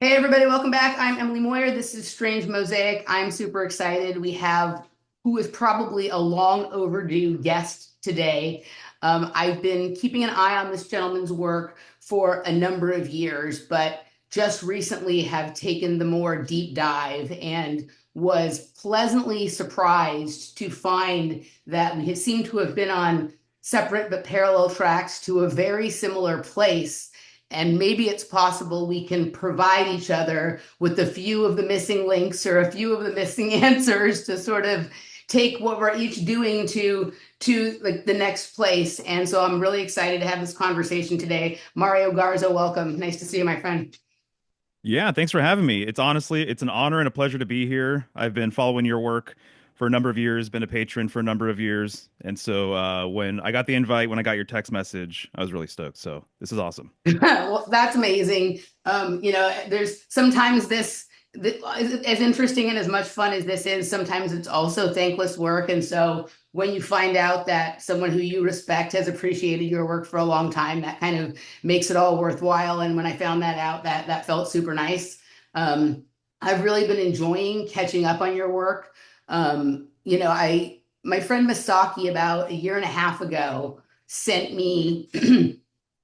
Hey everybody, welcome back. I'm Emily Moyer. This is Strange Mosaic. I'm super excited. We have who is probably a long overdue guest today. I've been keeping an eye on this gentleman's work for a number of years, but just recently have taken the more deep dive and was pleasantly surprised to find that we had seemed to have been on separate but parallel tracks to a very similar place, and maybe it's possible we can provide each other with a few of the missing links or a few of the missing answers to sort of take what we're each doing to like the next place. And so I'm really excited to have this conversation today. Mario Garza, welcome. Nice to see you, my friend. Yeah, thanks for having me. It's an honor and a pleasure to be here. I've been following your work for a number of years, been a patron for a number of years, and so when I got the invite, when I got your text message, I was really stoked. So this is awesome. Well, that's amazing. There's sometimes as interesting and as much fun as this is, sometimes it's also thankless work. And so when you find out that someone who you respect has appreciated your work for a long time, that kind of makes it all worthwhile. And when I found that out, that felt super nice. I've really been enjoying catching up on your work. My friend Misaki about a year and a half ago sent me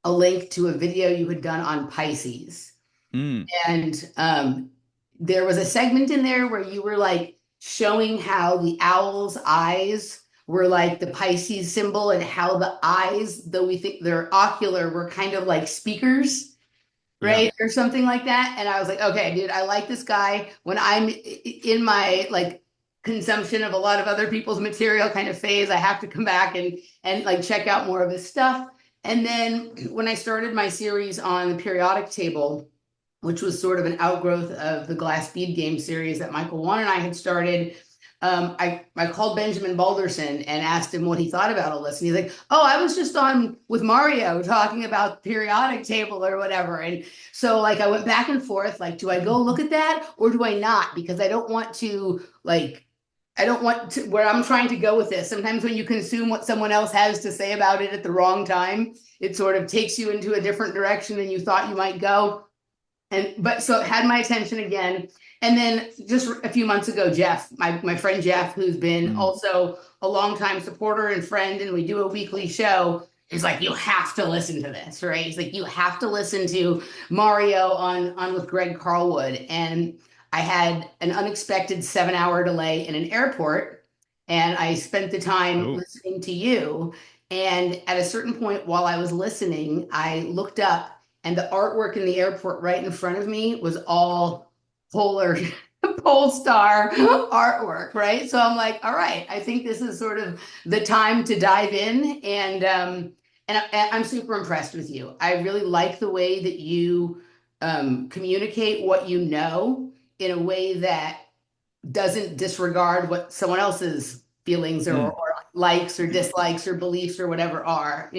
a link to a video you had done on Pisces. Mm, And there was a segment in there where you were like showing how the owl's eyes were like the Pisces symbol, and how the eyes, though we think they're ocular, were kind of like speakers, yeah. right? Or something like that. And I was like, okay, dude, I like this guy. When I'm in my like consumption of a lot of other people's material kind of phase, I have to come back and like check out more of his stuff. And then when I started my series on the periodic table, which was sort of an outgrowth of the Glass Bead Game series that Michael Wan and I had started, I called Benjamin Balderson and asked him what he thought about all this. And he's like, oh, I was just on with Mario talking about the periodic table or whatever. And so like I went back and forth, like, do I go look at that or do I not? Because I don't want to, where I'm trying to go with this. Sometimes when you consume what someone else has to say about it at the wrong time, it sort of takes you into a different direction than you thought you might go. And but so it had my attention again. And then just a few months ago, Jeff, my friend Jeff, who's been Mm, also a longtime supporter and friend, and we do a weekly show, is like, you have to listen to this, right? He's like, you have to listen to Mario on with Greg Carlwood. And I had an unexpected 7 hour delay in an airport, and I spent the time oh, listening to you. And at a certain point while I was listening, I looked up, and the artwork in the airport right in front of me was all polar pole star artwork, right? So I'm like, all right, I think this is sort of the time to dive in. And I'm super impressed with you. I really like the way that you communicate what you know in a way that doesn't disregard what someone else's feelings mm, or likes or dislikes or beliefs or whatever are.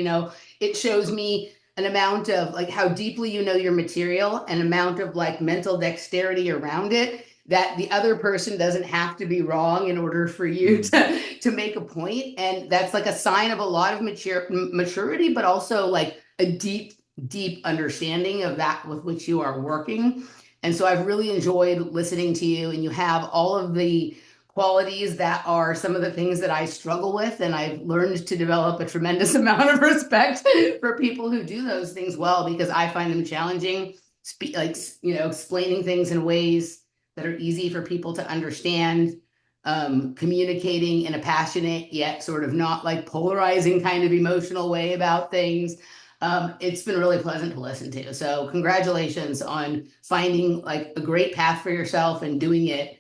It shows me an amount of like how deeply you know your material, an amount of like mental dexterity around it, that the other person doesn't have to be wrong in order for you mm, to make a point. And that's like a sign of a lot of maturity, but also like a deep understanding of that with which you are working. And so I've really enjoyed listening to you, and you have all of the qualities that are some of the things that I struggle with. And I've learned to develop a tremendous amount of respect for people who do those things well, because I find them challenging, explaining things in ways that are easy for people to understand, communicating in a passionate yet sort of not like polarizing kind of emotional way about things. It's been really pleasant to listen to. So congratulations on finding like a great path for yourself and doing it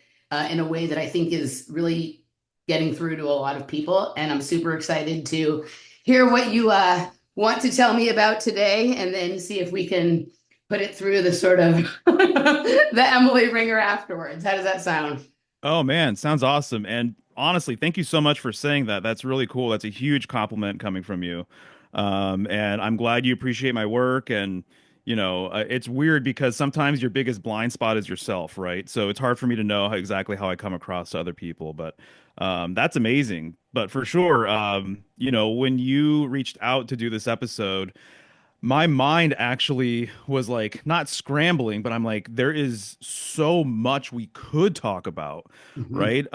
in a way that I think is really getting through to a lot of people. And I'm super excited to hear what you want to tell me about today, and then see if we can put it through the sort of the Emily ringer afterwards. How does that sound? oh man, sounds awesome. And honestly, thank you so much for saying that. That's really cool. That's a huge compliment coming from you. And I'm glad you appreciate my work. And it's weird because sometimes your biggest blind spot is yourself, right? So it's hard for me to know exactly how I come across to other people. But that's amazing. But for sure, when you reached out to do this episode, My mind actually was like not scrambling, but I'm like, there is so much we could talk about, Hmm. right?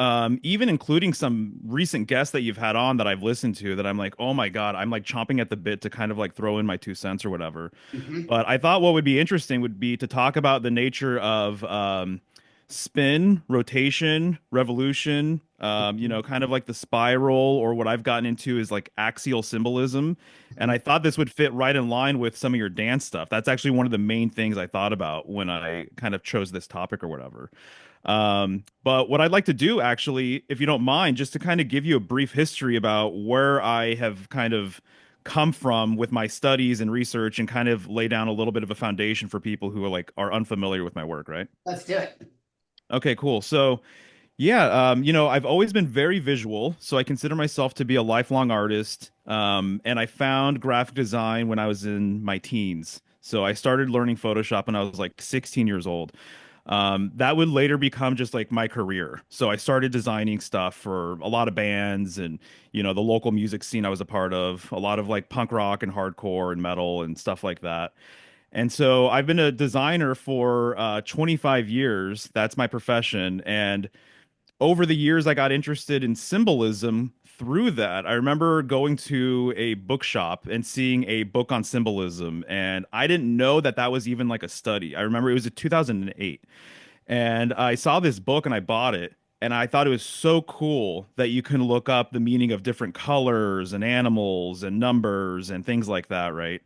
Even including some recent guests that you've had on that I've listened to that I'm like, oh my God, I'm like chomping at the bit to kind of like throw in my 2 cents or whatever. Hmm. But I thought what would be interesting would be to talk about the nature of spin, rotation, revolution, kind of like the spiral, or what I've gotten into is like axial symbolism. And I thought this would fit right in line with some of your dance stuff. That's actually one of the main things I thought about when I kind of chose this topic or whatever. But what I'd like to do, actually, if you don't mind, just to kind of give you a brief history about where I have kind of come from with my studies and research and kind of lay down a little bit of a foundation for people who are unfamiliar with my work, right? Let's do it. Okay, cool. So, yeah, I've always been very visual, so I consider myself to be a lifelong artist. And I found graphic design when I was in my teens. So I started learning Photoshop when I was like 16 years old. That would later become just like my career. So I started designing stuff for a lot of bands and, the local music scene I was a part of, a lot of like punk rock and hardcore and metal and stuff like that. And so I've been a designer for 25 years. That's my profession. And over the years, I got interested in symbolism through that. I remember going to a bookshop and seeing a book on symbolism, and I didn't know that that was even like a study. I remember it was in 2008, and I saw this book and I bought it. And I thought it was so cool that you can look up the meaning of different colors and animals and numbers and things like that, right?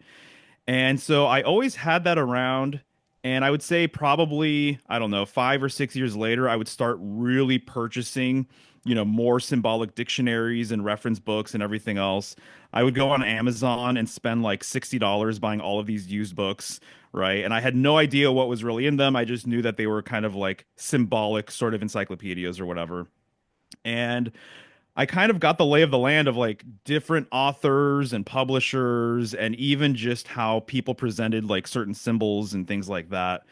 And so I always had that around. And I would say probably, I don't know, 5 or 6 years later, I would start really purchasing, more symbolic dictionaries and reference books and everything else. I would go on Amazon and spend like $60 buying all of these used books, right? And I had no idea what was really in them. I just knew that they were kind of like symbolic sort of encyclopedias or whatever. And I kind of got the lay of the land of like different authors and publishers and even just how people presented like certain symbols and things like that.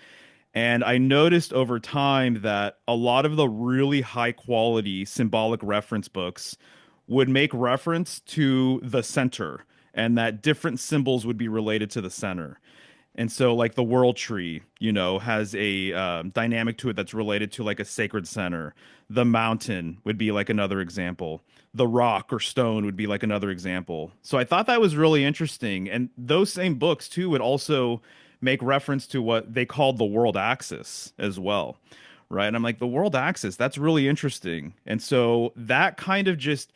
And I noticed over time that a lot of the really high quality symbolic reference books would make reference to the center and that different symbols would be related to the center. And so, like the world tree, has a dynamic to it that's related to like a sacred center. The mountain would be like another example. The rock or stone would be like another example. So I thought that was really interesting. And those same books, too, would also make reference to what they called the world axis as well. Right. And I'm like, the world axis, that's really interesting. And so that kind of just,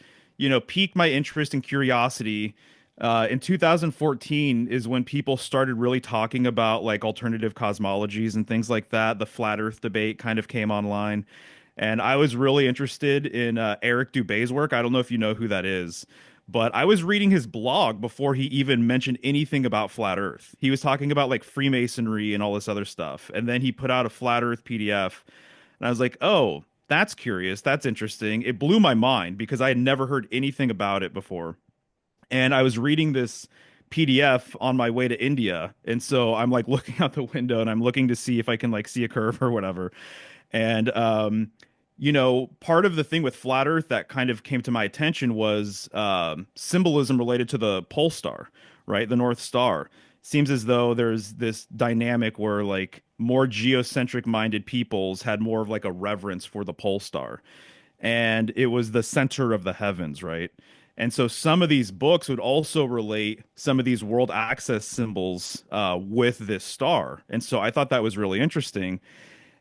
piqued my interest and curiosity in 2014 is when people started really talking about like alternative cosmologies and things like that. The flat Earth debate kind of came online, and I was really interested in Eric Dubé's work. I don't know if you know who that is, but I was reading his blog before he even mentioned anything about flat Earth. He was talking about like Freemasonry and all this other stuff, and then he put out a flat Earth PDF, and I was like, oh. That's curious. That's interesting. It blew my mind because I had never heard anything about it before, and I was reading this PDF on my way to India. And so I'm like looking out the window and I'm looking to see if I can like see a curve or whatever. And part of the thing with flat Earth that kind of came to my attention was symbolism related to the pole star, right? The North Star. Seems as though there's this dynamic where like more geocentric minded peoples had more of like a reverence for the pole star, and it was the center of the heavens, right? And so some of these books would also relate some of these world access symbols with this star. And so I thought that was really interesting.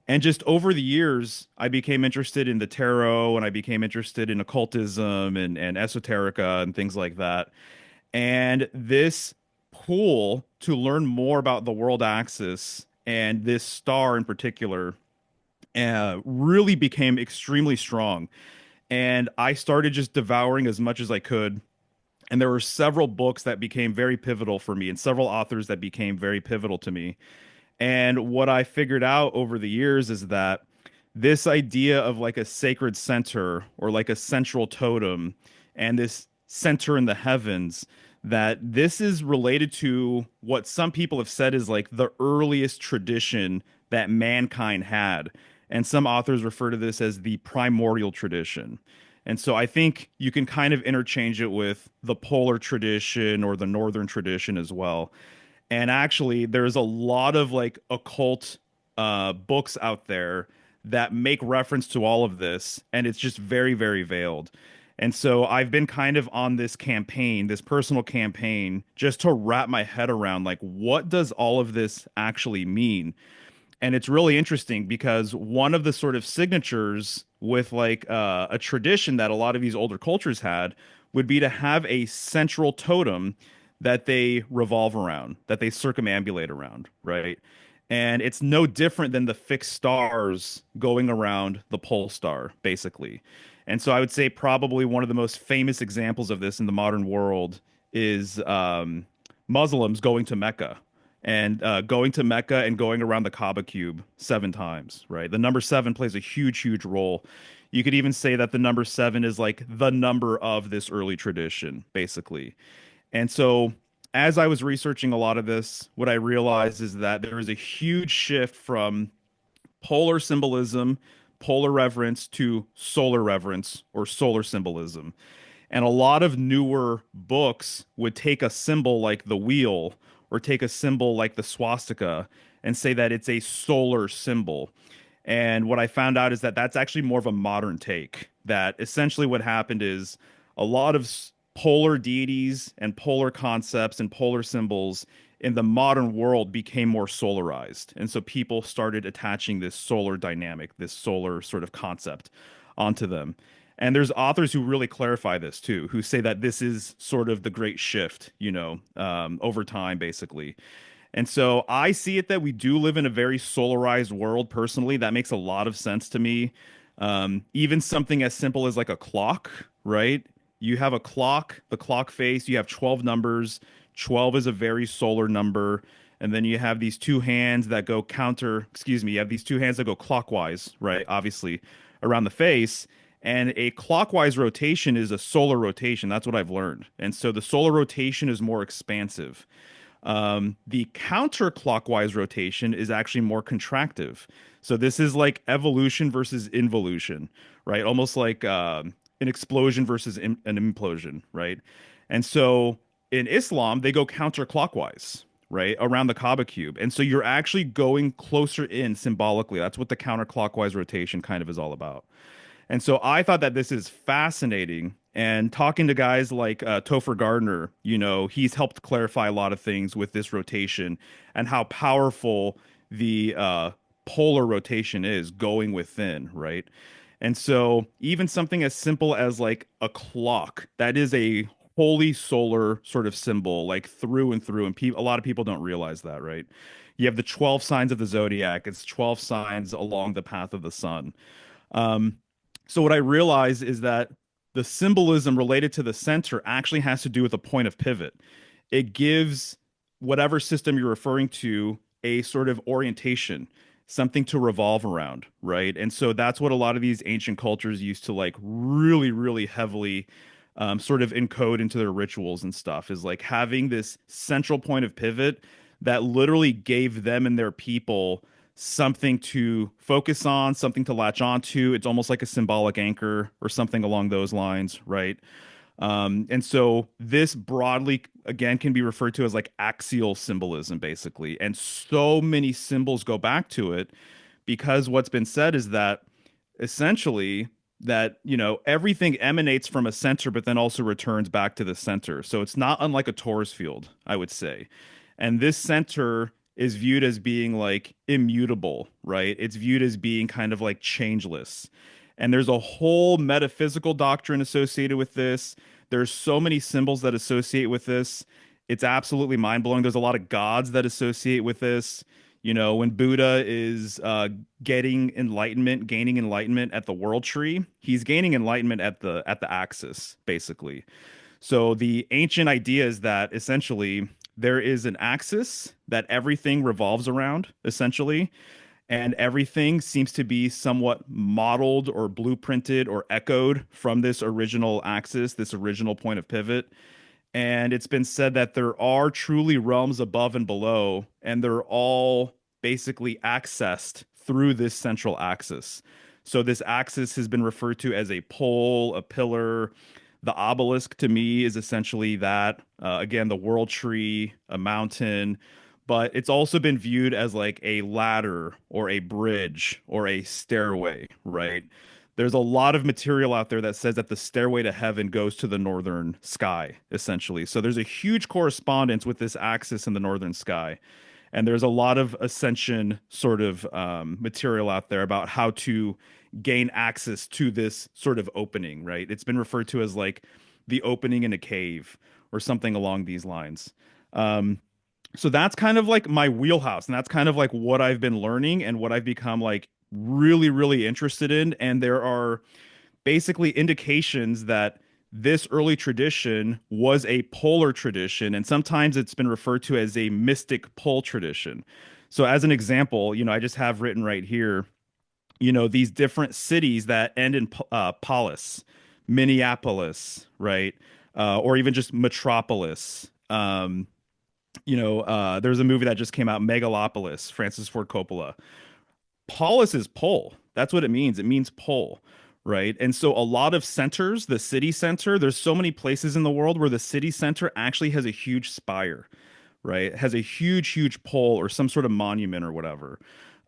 And just over the years, I became interested in the tarot and I became interested in occultism and esoterica and things like that. And this pull to learn more about the world axis and this star in particular really became extremely strong, and I started just devouring as much as I could. And there were several books that became very pivotal for me and several authors that became very pivotal to me. And what I figured out over the years is that this idea of like a sacred center or like a central totem and this center in the heavens, that this is related to what some people have said is like the earliest tradition that mankind had. And some authors refer to this as the primordial tradition. And so I think you can kind of interchange it with the polar tradition or the northern tradition as well. And actually, there's a lot of like occult books out there that make reference to all of this, and it's just very, very veiled. And so I've been kind of on this campaign, this personal campaign, just to wrap my head around like, what does all of this actually mean? And it's really interesting because one of the sort of signatures with like a tradition that a lot of these older cultures had would be to have a central totem that they revolve around, that they circumambulate around, right? And it's no different than the fixed stars going around the pole star, basically. And so I would say probably one of the most famous examples of this in the modern world is Muslims going to Mecca and going to Mecca and going around the Kaaba cube 7 times, right? The number seven plays a huge, huge role. You could even say that the number seven is like the number of this early tradition, basically. And so, as I was researching a lot of this, what I realized is that there is a huge shift from polar symbolism, polar reverence to solar reverence or solar symbolism. And a lot of newer books would take a symbol like the wheel or take a symbol like the swastika and say that it's a solar symbol. And what I found out is that that's actually more of a modern take. That essentially what happened is a lot of polar deities and polar concepts and polar symbols in the modern world became more solarized. And so people started attaching this solar dynamic, this solar sort of concept onto them. And there's authors who really clarify this too, who say that this is sort of the great shift, over time, basically. And so I see it that we do live in a very solarized world personally. That makes a lot of sense to me. Even something as simple as like a clock, right? You have a clock, the clock face, you have 12 numbers. 12 is a very solar number. And then you have these two hands that go you have these two hands that go clockwise, right? Obviously, around the face. And a clockwise rotation is a solar rotation. That's what I've learned. And so the solar rotation is more expansive. The counterclockwise rotation is actually more contractive. So this is like evolution versus involution, right? Almost like an explosion versus an implosion, right? And so in Islam, they go counterclockwise, right? Around the Kaaba cube. And so you're actually going closer in symbolically. That's what the counterclockwise rotation kind of is all about. And so I thought that this is fascinating. And talking to guys like Topher Gardner, he's helped clarify a lot of things with this rotation and how powerful the polar rotation is going within, right? And so even something as simple as like a clock, that is a holy solar sort of symbol, like through and through. And a lot of people don't realize that, right? You have the 12 signs of the zodiac, it's 12 signs along the path of the sun. Um, so what I realize is that the symbolism related to the center actually has to do with a point of pivot. It gives whatever system you're referring to a sort of orientation, something to revolve around, right? And so that's what a lot of these ancient cultures used to like really, really heavily sort of encode into their rituals and stuff, is like having this central point of pivot that literally gave them and their people something to focus on, something to latch onto. It's almost like a symbolic anchor or something along those lines, right? And so this broadly, again, can be referred to as like axial symbolism, basically. And so many symbols go back to it because what's been said is that essentially that, everything emanates from a center, but then also returns back to the center. So it's not unlike a torus field, I would say. And this center is viewed as being like immutable, right? It's viewed as being kind of like changeless. And there's a whole metaphysical doctrine associated with this. There's so many symbols that associate with this. It's absolutely mind-blowing. There's a lot of gods that associate with this. When Buddha is getting enlightenment, gaining enlightenment at the world tree, he's gaining enlightenment at the axis, basically. So the ancient idea is that essentially there is an axis that everything revolves around, essentially, and everything seems to be somewhat modeled or blueprinted or echoed from this original axis, this original point of pivot. And it's been said that there are truly realms above and below, and they're all basically accessed through this central axis. So this axis has been referred to as a pole, a pillar. The obelisk to me is essentially that. Again, the world tree, a mountain, but it's also been viewed as like a ladder or a bridge or a stairway, right? There's a lot of material out there that says that the stairway to heaven goes to the northern sky, essentially. So there's a huge correspondence with this axis in the northern sky. And there's a lot of ascension sort of material out there about how to gain access to this sort of opening, right? It's been referred to as like the opening in a cave or something along these lines. Um, so that's kind of like my wheelhouse, and that's kind of like what I've been learning and what I've become like really, really interested in. And there are basically indications that this early tradition was a polar tradition, and sometimes it's been referred to as a mystic pole tradition. So, as an example, I just have written right here, these different cities that end in polis, Minneapolis, right? Or even just metropolis. There's a movie that just came out, Megalopolis, Francis Ford Coppola. Polis is pole. That's what it means. It means pole, right? And so a lot of centers, the city center, there's so many places in the world where the city center actually has a huge spire, right? It has a huge, huge pole or some sort of monument or whatever.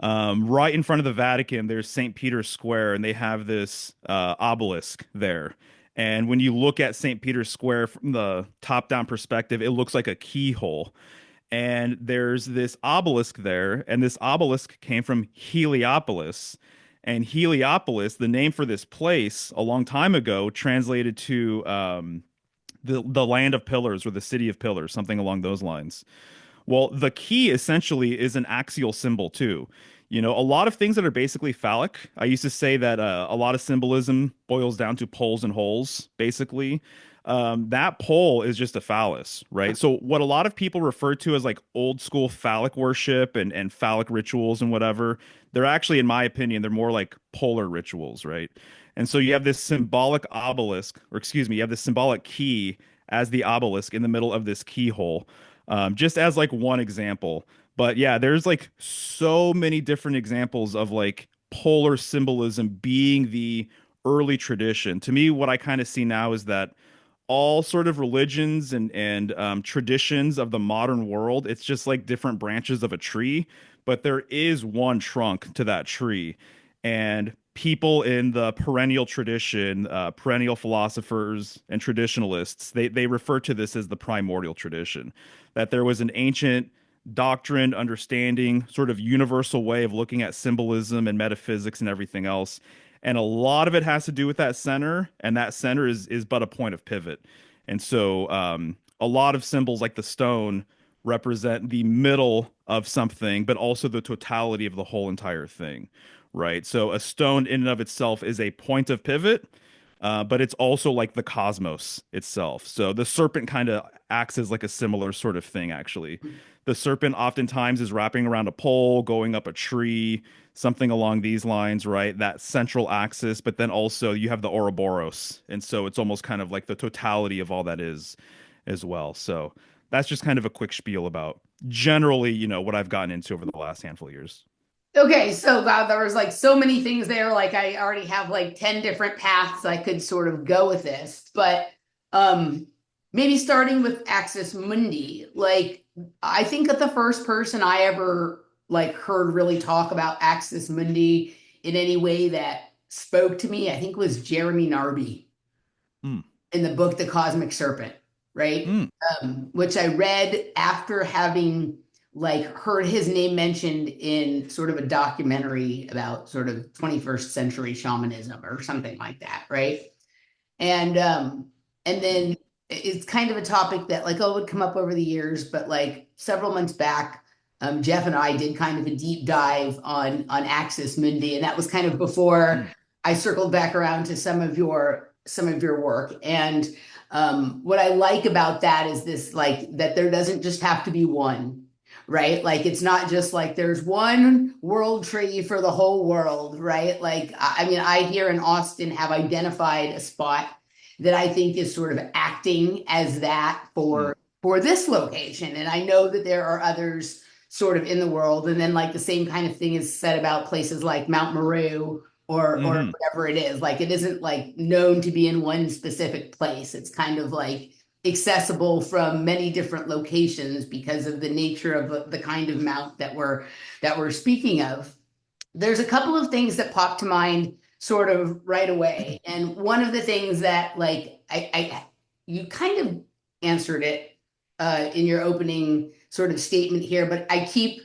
Right in front of the Vatican, there's St. Peter's Square, and they have this obelisk there. And when you look at St. Peter's Square from the top-down perspective, it looks like a keyhole, and there's this obelisk there, and this obelisk came from Heliopolis. And Heliopolis, the name for this place, a long time ago, translated to the land of pillars or the city of pillars, something along those lines. Well, the key essentially is an axial symbol too. A lot of things that are basically phallic. I used to say that a lot of symbolism boils down to poles and holes, basically. That pole is just a phallus, right? So what a lot of people refer to as like old school phallic worship and phallic rituals and whatever, they're actually, in my opinion, they're more like polar rituals, right? And so you have this symbolic obelisk, or excuse me, you have this symbolic key as the obelisk in the middle of this keyhole, just as like one example. But yeah, there's like so many different examples of like polar symbolism being the early tradition. To me, what I kind of see now is that all sort of religions and traditions of the modern world, it's just like different branches of a tree, but there is one trunk to that tree. And people in the perennial tradition, perennial philosophers and traditionalists, they refer to this as the primordial tradition, that there was an ancient doctrine, understanding, sort of universal way of looking at symbolism and metaphysics and everything else. And a lot of it has to do with that center, and that center is but a point of pivot. And so a lot of symbols like the stone represent the middle of something, but also the totality of the whole entire thing, right? So a stone in and of itself is a point of pivot, but it's also like the cosmos itself. So the serpent kind of acts as like a similar sort of thing, actually. The serpent oftentimes is wrapping around a pole, going up a tree, something along these lines, right? That central axis, but then also you have the Ouroboros. And so it's almost kind of like the totality of all that is as well. So that's just kind of a quick spiel about generally, what I've gotten into over the last handful of years. Okay, so wow, there was like so many things there. Like I already have like 10 different paths I could sort of go with this, but um maybe starting with Axis Mundi. Like I think that the first person I ever like heard really talk about Axis Mundi in any way that spoke to me, I think was Jeremy Narby Mm, in the book The Cosmic Serpent, right? mm, Which I read after having like heard his name mentioned in sort of a documentary about sort of 21st century shamanism or something like that, right? And then it's kind of a topic that like would come up over the years, but like several months back, Jeff and I did kind of a deep dive on Axis Mundi, and that was kind of before mm, I circled back around to some of your work. And what I like about that is this like that there doesn't just have to be one, right? Like it's not just like there's one world tree for the whole world, right? Like I mean, I here in Austin have identified a spot that I think is sort of acting as that mm, for this location. And I know that there are others sort of in the world. And then like the same kind of thing is said about places like Mount Meru or Hmm. whatever it is. Like it isn't like known to be in one specific place. It's kind of like accessible from many different locations because of the nature of the kind of mount that we're speaking of. There's a couple of things that pop to mind sort of right away. And one of the things that like I you kind of answered it in your opening sort of statement here, but I keep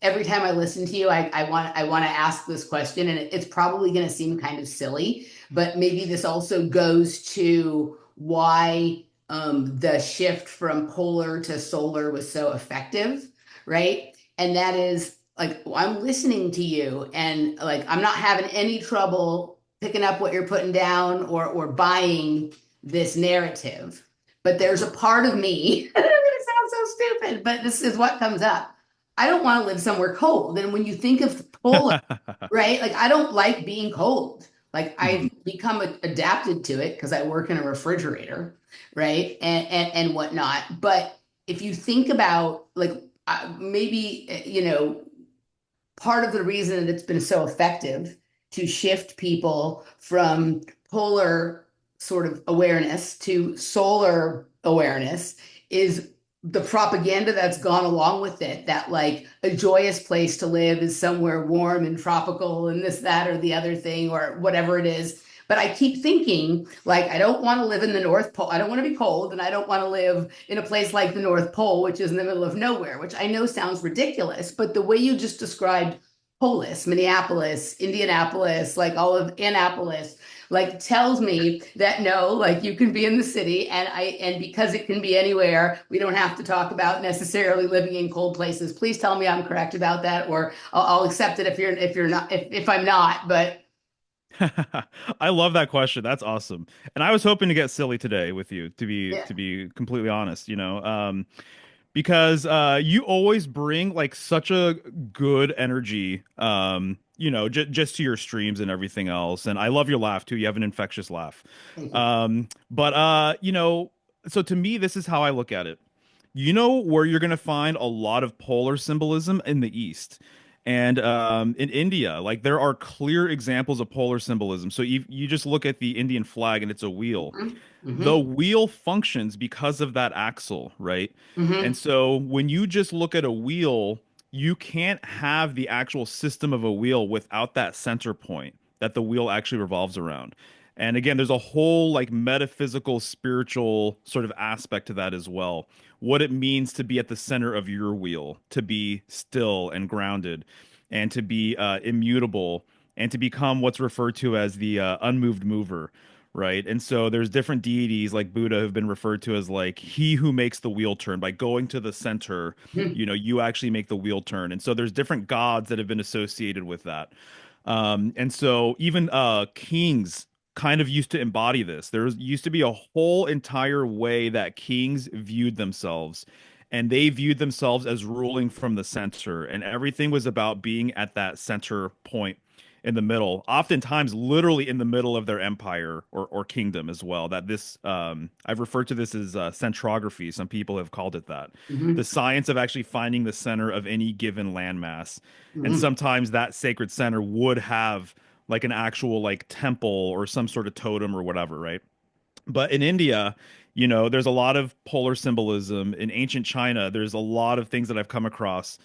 every time I listen to you, I want to ask this question, and it's probably going to seem kind of silly, but maybe this also goes to why the shift from polar to solar was so effective, right? And that is like I'm listening to you and like I'm not having any trouble picking up what you're putting down or buying this narrative. But there's a part of me, it sounds so stupid, but this is what comes up. I don't want to live somewhere cold. And when you think of polar, right? Like I don't like being cold. Like Hmm. I've become adapted to it because I work in a refrigerator, right? And whatnot. But if you think about like maybe part of the reason that it's been so effective to shift people from polar sort of awareness to solar awareness is the propaganda that's gone along with it, that like a joyous place to live is somewhere warm and tropical and this, that, or the other thing, or whatever it is. But I keep thinking, like, I don't want to live in the North Pole. I don't want to be cold, and I don't want to live in a place like the North Pole, which is in the middle of nowhere, which I know sounds ridiculous. But the way you just described Polis, Minneapolis, Indianapolis, like all of Annapolis, like tells me that no, like you can be in the city and because it can be anywhere, we don't have to talk about necessarily living in cold places. Please tell me I'm correct about that, or I'll accept it if you're not if I'm not, but I love that question. That's awesome. And I was hoping to get silly today with you, yeah. to be completely honest, because you always bring like such a good energy, just to your streams and everything else. And I love your laugh too. You have an infectious laugh. Thank you. But so to me, this is how I look at it. You know where you're going to find a lot of polar symbolism in the East and in India. Like there are clear examples of polar symbolism. So you just look at the Indian flag and it's a wheel. Mm-hmm. The Mm-hmm. wheel functions because of that axle, right? And Mm-hmm. so when you just look at a wheel, you can't have the actual system of a wheel without that center point that the wheel actually revolves around. And again, there's a whole like metaphysical, spiritual sort of aspect to that as well. What it means to be at the center of your wheel, to be still and grounded, and to be immutable, and to become what's referred to as the unmoved mover, right? And so there's different deities like Buddha have been referred to as like he who makes the wheel turn. By going to the center, Mm-hmm. you actually make the wheel turn. And so there's different gods that have been associated with that. And so even kings kind of used to embody this. There used to be a whole entire way that kings viewed themselves, and they viewed themselves as ruling from the center, and everything was about being at that center point in the middle, oftentimes literally in the middle of their empire or kingdom as well. That this I've referred to this as centrography. Some people have called it that. The Mm-hmm. science of actually finding the center of any given landmass. And Mm-hmm. sometimes that sacred center would have like an actual like temple or some sort of totem or whatever, right? But in India, there's a lot of polar symbolism. In ancient China, there's a lot of things that I've come across,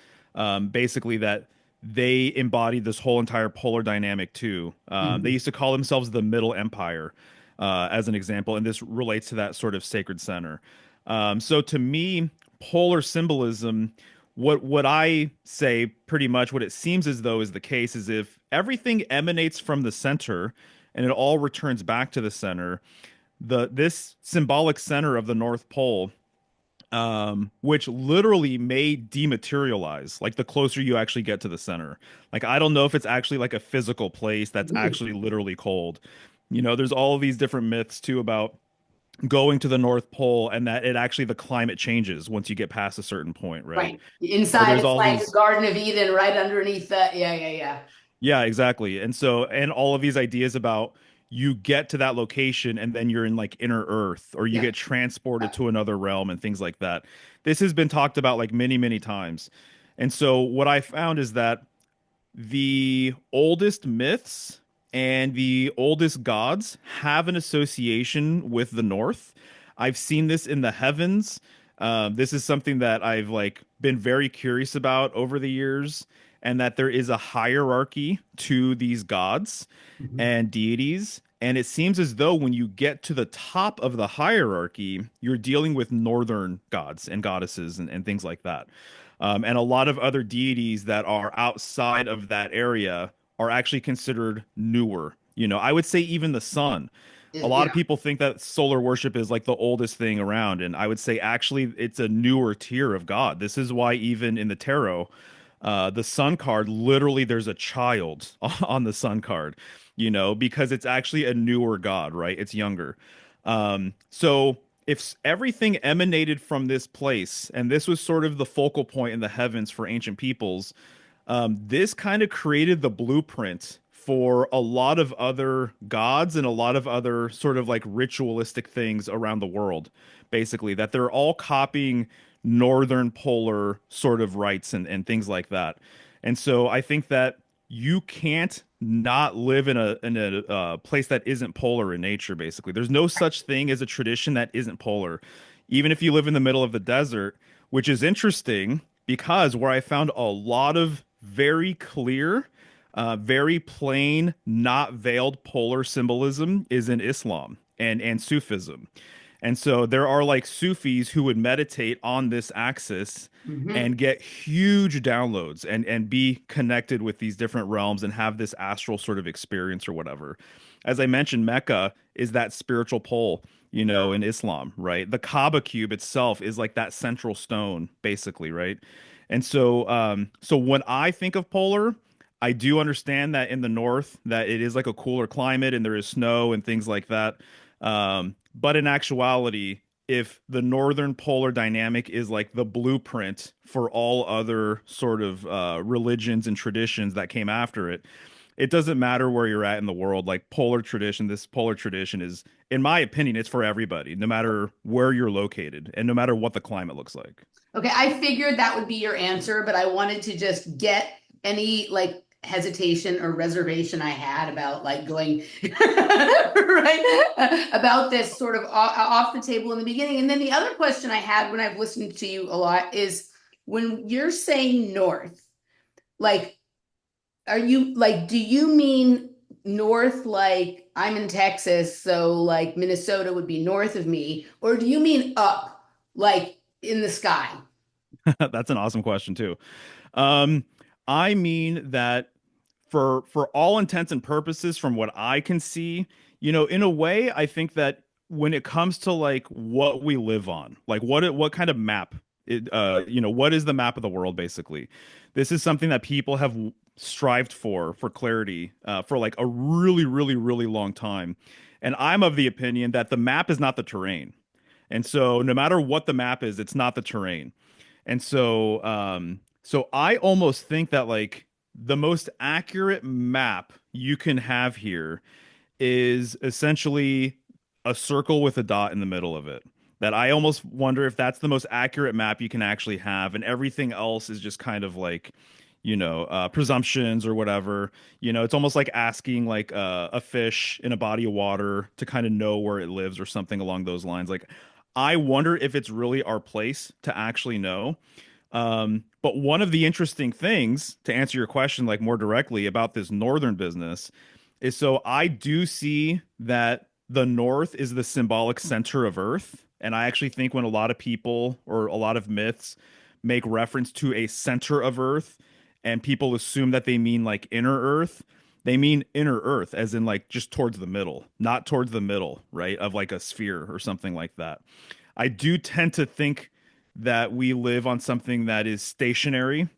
basically that they embodied this whole entire polar dynamic too. They Mm-hmm. used to call themselves the Middle Empire, as an example, and this relates to that sort of sacred center. So to me, polar symbolism, what I say pretty much, what it seems as though is the case, is if everything emanates from the center and it all returns back to the center, this symbolic center of the North Pole, which literally may dematerialize, like the closer you actually get to the center. Like I don't know if it's actually like a physical place that's Mm-hmm. actually literally cold. There's all of these different myths too about going to the North Pole and that it actually the climate changes once you get past a certain point, right? Right. Or Inside, there's it's all like the these Garden of Eden right underneath that. Yeah, yeah, yeah. Yeah, exactly. And so, and all of these ideas about you get to that location and then you're in like inner Earth or you Yeah. get transported to another realm and things like that. This has been talked about like many, many times. And so, what I found is that the oldest myths and the oldest gods have an association with the north. I've seen this in the heavens. This is something that I've like been very curious about over the years, and that there is a hierarchy to these gods Mhm. and deities. And it seems as though when you get to the top of the hierarchy, you're dealing with northern gods and goddesses and things like that. And a lot of other deities that are outside of that area are actually considered newer. I would say even the sun. A lot of Yeah. people think that solar worship is like the oldest thing around, and I would say actually it's a newer tier of God. This is why even in the tarot, the sun card, literally there's a child on the sun card, because it's actually a newer God, right? It's younger. So if everything emanated from this place, and this was sort of the focal point in the heavens for ancient peoples, this kind of created the blueprint for a lot of other gods and a lot of other sort of like ritualistic things around the world, basically, that they're all copying northern polar sort of rites and things like that. And so I think that you can't not live in a place that isn't polar in nature, basically. There's no such thing as a tradition that isn't polar. Even if you live in the middle of the desert, which is interesting because where I found a lot of very clear, very plain, not veiled polar symbolism is in Islam and Sufism. And so there are like Sufis who would meditate on this axis Mhm. and get huge downloads and be connected with these different realms and have this astral sort of experience or whatever. As I mentioned, Mecca is that spiritual pole, in Islam, right? The Kaaba cube itself is like that central stone, basically, right? And so when I think of polar, I do understand that in the north that it is like a cooler climate and there is snow and things like that. But in actuality, if the northern polar dynamic is like the blueprint for all other sort of religions and traditions that came after it, it doesn't matter where you're at in the world. Like this polar tradition is, in my opinion, it's for everybody, no matter where you're located and no matter what the climate looks like. Okay, I figured that would be your answer, but I wanted to just get any like hesitation or reservation I had about like going right about this sort of off the table in the beginning. And then the other question I had when I've listened to you a lot is when you're saying north, like are you like do you mean north like I'm in Texas, so like Minnesota would be north of me, or do you mean up like in the sky? That's an awesome question too. Um, I mean that for all intents and purposes, from what I can see, in a way, I think that when it comes to like what we live on, like what kind of map, what is the map of the world, basically. This is something that people have strived for clarity, for like a really, really, really long time. And I'm of the opinion that the map is not the terrain. And so no matter what the map is, it's not the terrain. And so I almost think that like the most accurate map you can have here is essentially a circle with a dot in the middle of it. That I almost wonder if that's the most accurate map you can actually have, and everything else is just kind of like, presumptions or whatever. It's almost like asking like a fish in a body of water to kind of know where it lives or something along those lines. Like, I wonder if it's really our place to actually know. But one of the interesting things to answer your question, like more directly about this northern business, is so I do see that the north is the symbolic center of Earth. And I actually think when a lot of people or a lot of myths make reference to a center of Earth and people assume that they mean like inner Earth, they mean inner Earth, as in like just towards the middle, not towards the middle, right? Of like a sphere or something like that. I do tend to think that we live on something that is stationary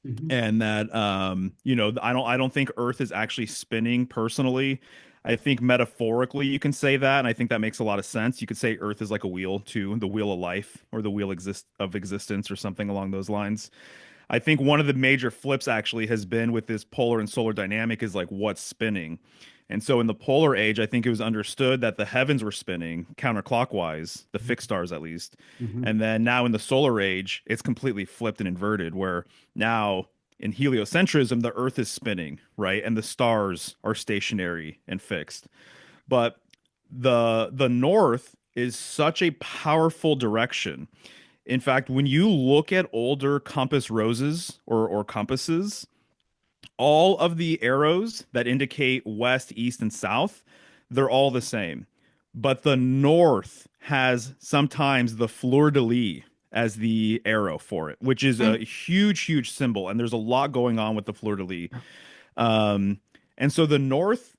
Mhm. and that I don't think Earth is actually spinning personally. I think metaphorically you can say that, and I think that makes a lot of sense. You could say Earth is like a wheel too, the wheel of life or the wheel of existence or something along those lines. I think one of the major flips actually has been with this polar and solar dynamic is like what's spinning. And so in the polar age, I think it was understood that the heavens were spinning counterclockwise, the fixed stars at least. Mhm. And then now in the solar age, it's completely flipped and inverted, where now In heliocentrism, the Earth is spinning, right? And the stars are stationary and fixed. But the north is such a powerful direction. In fact, when you look at older compass roses or compasses, all of the arrows that indicate west, east, and south, they're all the same. But the north has sometimes the fleur de lis as the arrow for it, which is a huge, huge symbol. And there's a lot going on with the fleur de lis. Um, and so the north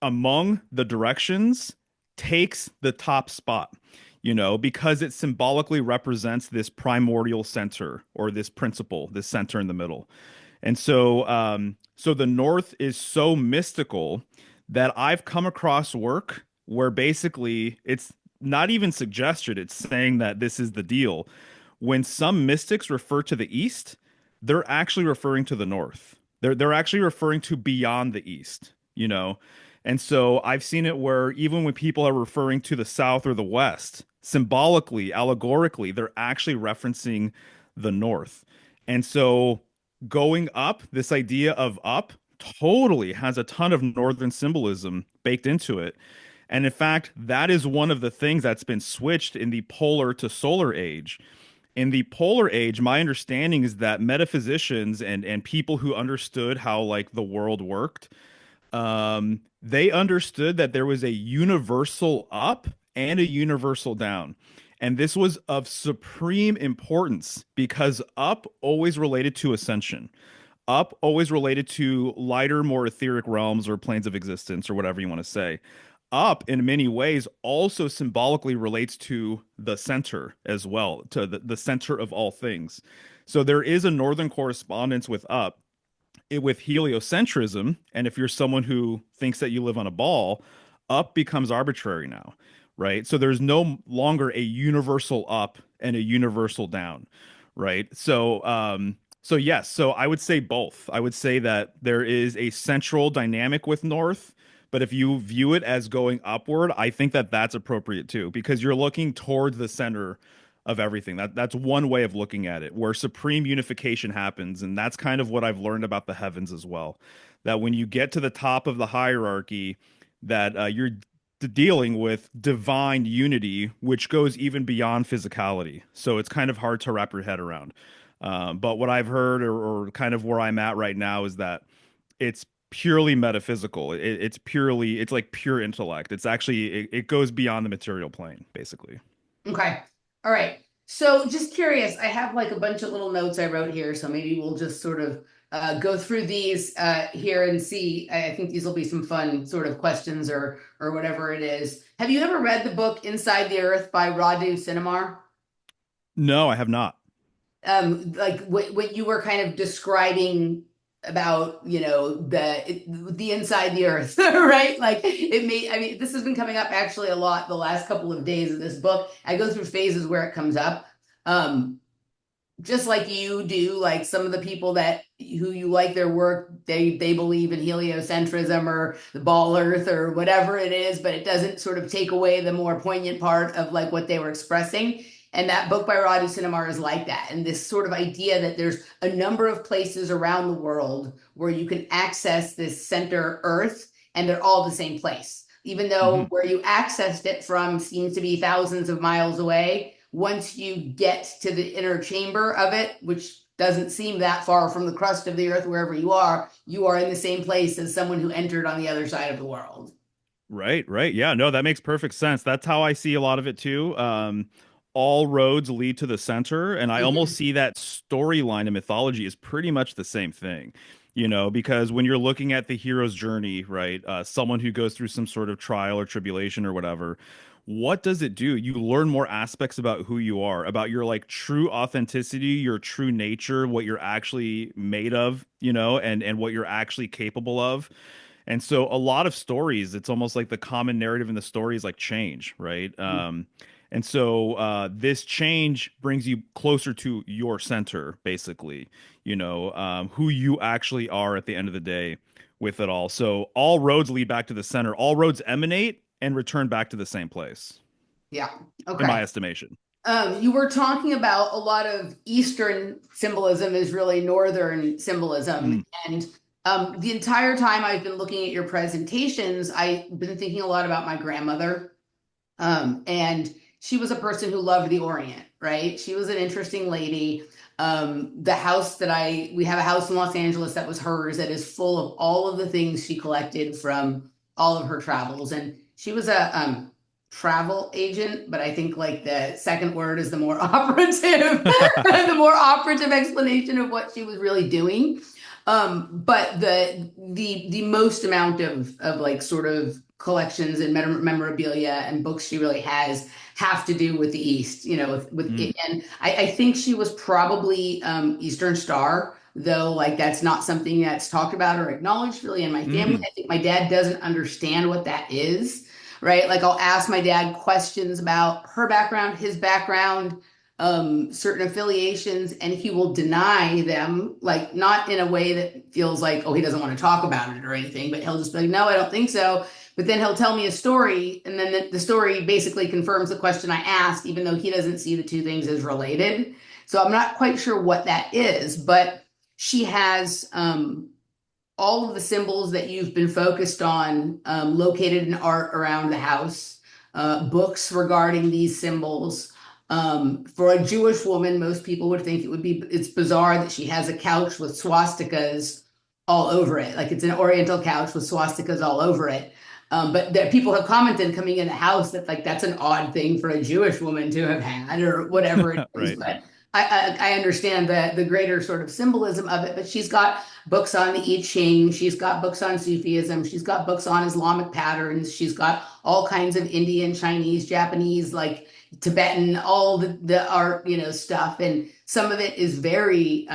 among the directions takes the top spot, because it symbolically represents this primordial center or this principle, this center in the middle. And so the North is so mystical that I've come across work where basically it's not even suggested, it's saying that this is the deal. When some mystics refer to the East, they're actually referring to the North. They're actually referring to beyond the East. And so I've seen it where even when people are referring to the South or the West, symbolically, allegorically, they're actually referencing the North. And so going up, this idea of up totally has a ton of northern symbolism baked into it. And in fact, that is one of the things that's been switched in the polar to solar age. In the polar age, my understanding is that metaphysicians and people who understood how like the world worked, they understood that there was a universal up and a universal down. And this was of supreme importance because up always related to ascension. Up always related to lighter, more etheric realms or planes of existence or whatever you want to say. Up in many ways also symbolically relates to the center as well, to the center of all things. So there is a northern correspondence with up with heliocentrism, and if you're someone who thinks that you live on a ball, up becomes arbitrary now, right? So there's no longer a universal up and a universal down, right? So yes, so I would say both. I would say that there is a central dynamic with North, but if you view it as going upward, I think that that's appropriate too, because you're looking towards the center of everything. That's one way of looking at it, where supreme unification happens, and that's kind of what I've learned about the heavens as well. That when you get to the top of the hierarchy, that you're dealing with divine unity, which goes even beyond physicality. So it's kind of hard to wrap your head around. But what I've heard, or kind of where I'm at right now, is that it's purely metaphysical. It's like pure intellect. It's actually it goes beyond the material plane, basically. Okay. All right. So just curious, I have like a bunch of little notes I wrote here, so maybe we'll just sort of go through these here and see. I think these will be some fun sort of questions or whatever it is. Have you ever read the book Inside the Earth by Radu Sinamar? No, I have not. Like what you were kind of describing about, the inside the earth, right? Like it may, I mean, this has been coming up actually a lot the last couple of days of this book. I go through phases where it comes up. Um, just like you do, like some of the people that who you like their work, they believe in heliocentrism or the ball earth or whatever it is, but it doesn't sort of take away the more poignant part of like what they were expressing. And that book by Radu Sinamar is like that. And this sort of idea that there's a number of places around the world where you can access this center earth and they're all the same place. Even though Hmm. where you accessed it from seems to be thousands of miles away, once you get to the inner chamber of it, which doesn't seem that far from the crust of the earth, wherever you are in the same place as someone who entered on the other side of the world. Right, right. Yeah, no, that makes perfect sense. That's how I see a lot of it too. All roads lead to the center, and I almost Mhm. see that storyline in mythology is pretty much the same thing. Because when you're looking at the hero's journey, right, someone who goes through some sort of trial or tribulation or whatever, what does it do? You learn more aspects about who you are, about your like true authenticity, your true nature, what you're actually made of, and what you're actually capable of. And so a lot of stories, it's almost like the common narrative in the story is like change, right? And so this change brings you closer to your center, basically, who you actually are at the end of the day with it all. So all roads lead back to the center. All roads emanate and return back to the same place, Yeah. in my Okay. estimation. You were talking about a lot of Eastern symbolism is really Northern symbolism. Mm, And the entire time I've been looking at your presentations, I've been thinking a lot about my grandmother. And she was a person who loved the Orient, right? She was an interesting lady. The house that we have a house in Los Angeles that was hers that is full of all of the things she collected from all of her travels. And she was a travel agent, but I think like the second word is the more operative, the more operative explanation of what she was really doing. But the most amount of like sort of collections and memorabilia and books she really has have to do with the East, with mm, it. And I think she was probably Eastern Star, though like that's not something that's talked about or acknowledged really in my family. mm, I think my dad doesn't understand what that is, right? Like I'll ask my dad questions about her background, his background, certain affiliations, and he will deny them, like not in a way that feels like, oh, he doesn't want to talk about it or anything, but he'll just be like, no, I don't think so. But then he'll tell me a story, and then the story basically confirms the question I asked, even though he doesn't see the two things as related. So I'm not quite sure what that is, but she has all of the symbols that you've been focused on located in art around the house, books regarding these symbols. For a Jewish woman, most people would think it's bizarre that she has a couch with swastikas all over it. Like it's an oriental couch with swastikas all over it. But there, people have commented coming in the house that like that's an odd thing for a Jewish woman to have had or whatever it is. right. But I understand the greater sort of symbolism of it. But she's got books on the I Ching. She's got books on Sufism. She's got books on Islamic patterns. She's got all kinds of Indian, Chinese, Japanese, like Tibetan, all the art, stuff. And some of it is very,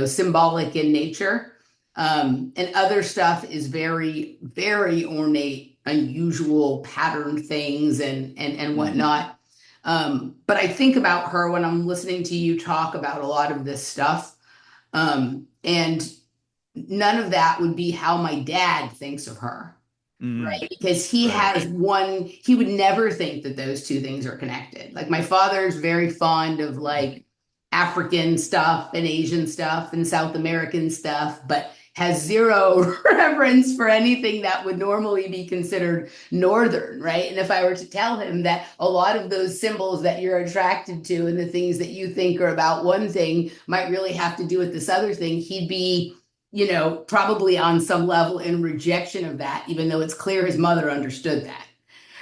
symbolic in nature. And other stuff is very, very ornate, unusual patterned things and Mm, whatnot. But I think about her when I'm listening to you talk about a lot of this stuff. And none of that would be how my dad thinks of her, mm, right? Because right. he would never think that those two things are connected. Like my father's very fond of like African stuff and Asian stuff and South American stuff, but has zero reverence for anything that would normally be considered Northern, right? And if I were to tell him that a lot of those symbols that you're attracted to and the things that you think are about one thing might really have to do with this other thing, he'd be probably on some level in rejection of that, even though it's clear his mother understood that,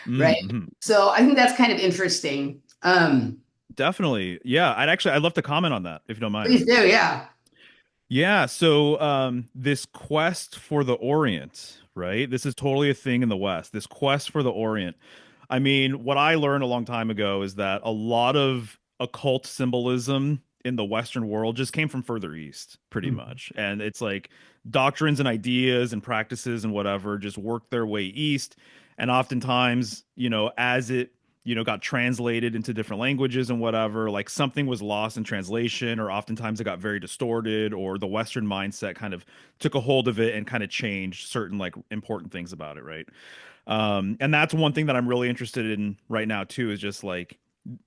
Mm, right? mhm. So I think that's kind of interesting. Definitely. Yeah, I'd love to comment on that if you don't mind. Please do, yeah. Yeah, so this quest for the Orient, right? This is totally a thing in the West. This quest for the Orient. I mean, what I learned a long time ago is that a lot of occult symbolism in the Western world just came from further east, pretty Mhm. much. And it's like doctrines and ideas and practices and whatever just worked their way east. And oftentimes, as it got translated into different languages and whatever, like something was lost in translation, or oftentimes it got very distorted, or the Western mindset kind of took a hold of it and kind of changed certain like important things about it, right? And that's one thing that I'm really interested in right now too, is just like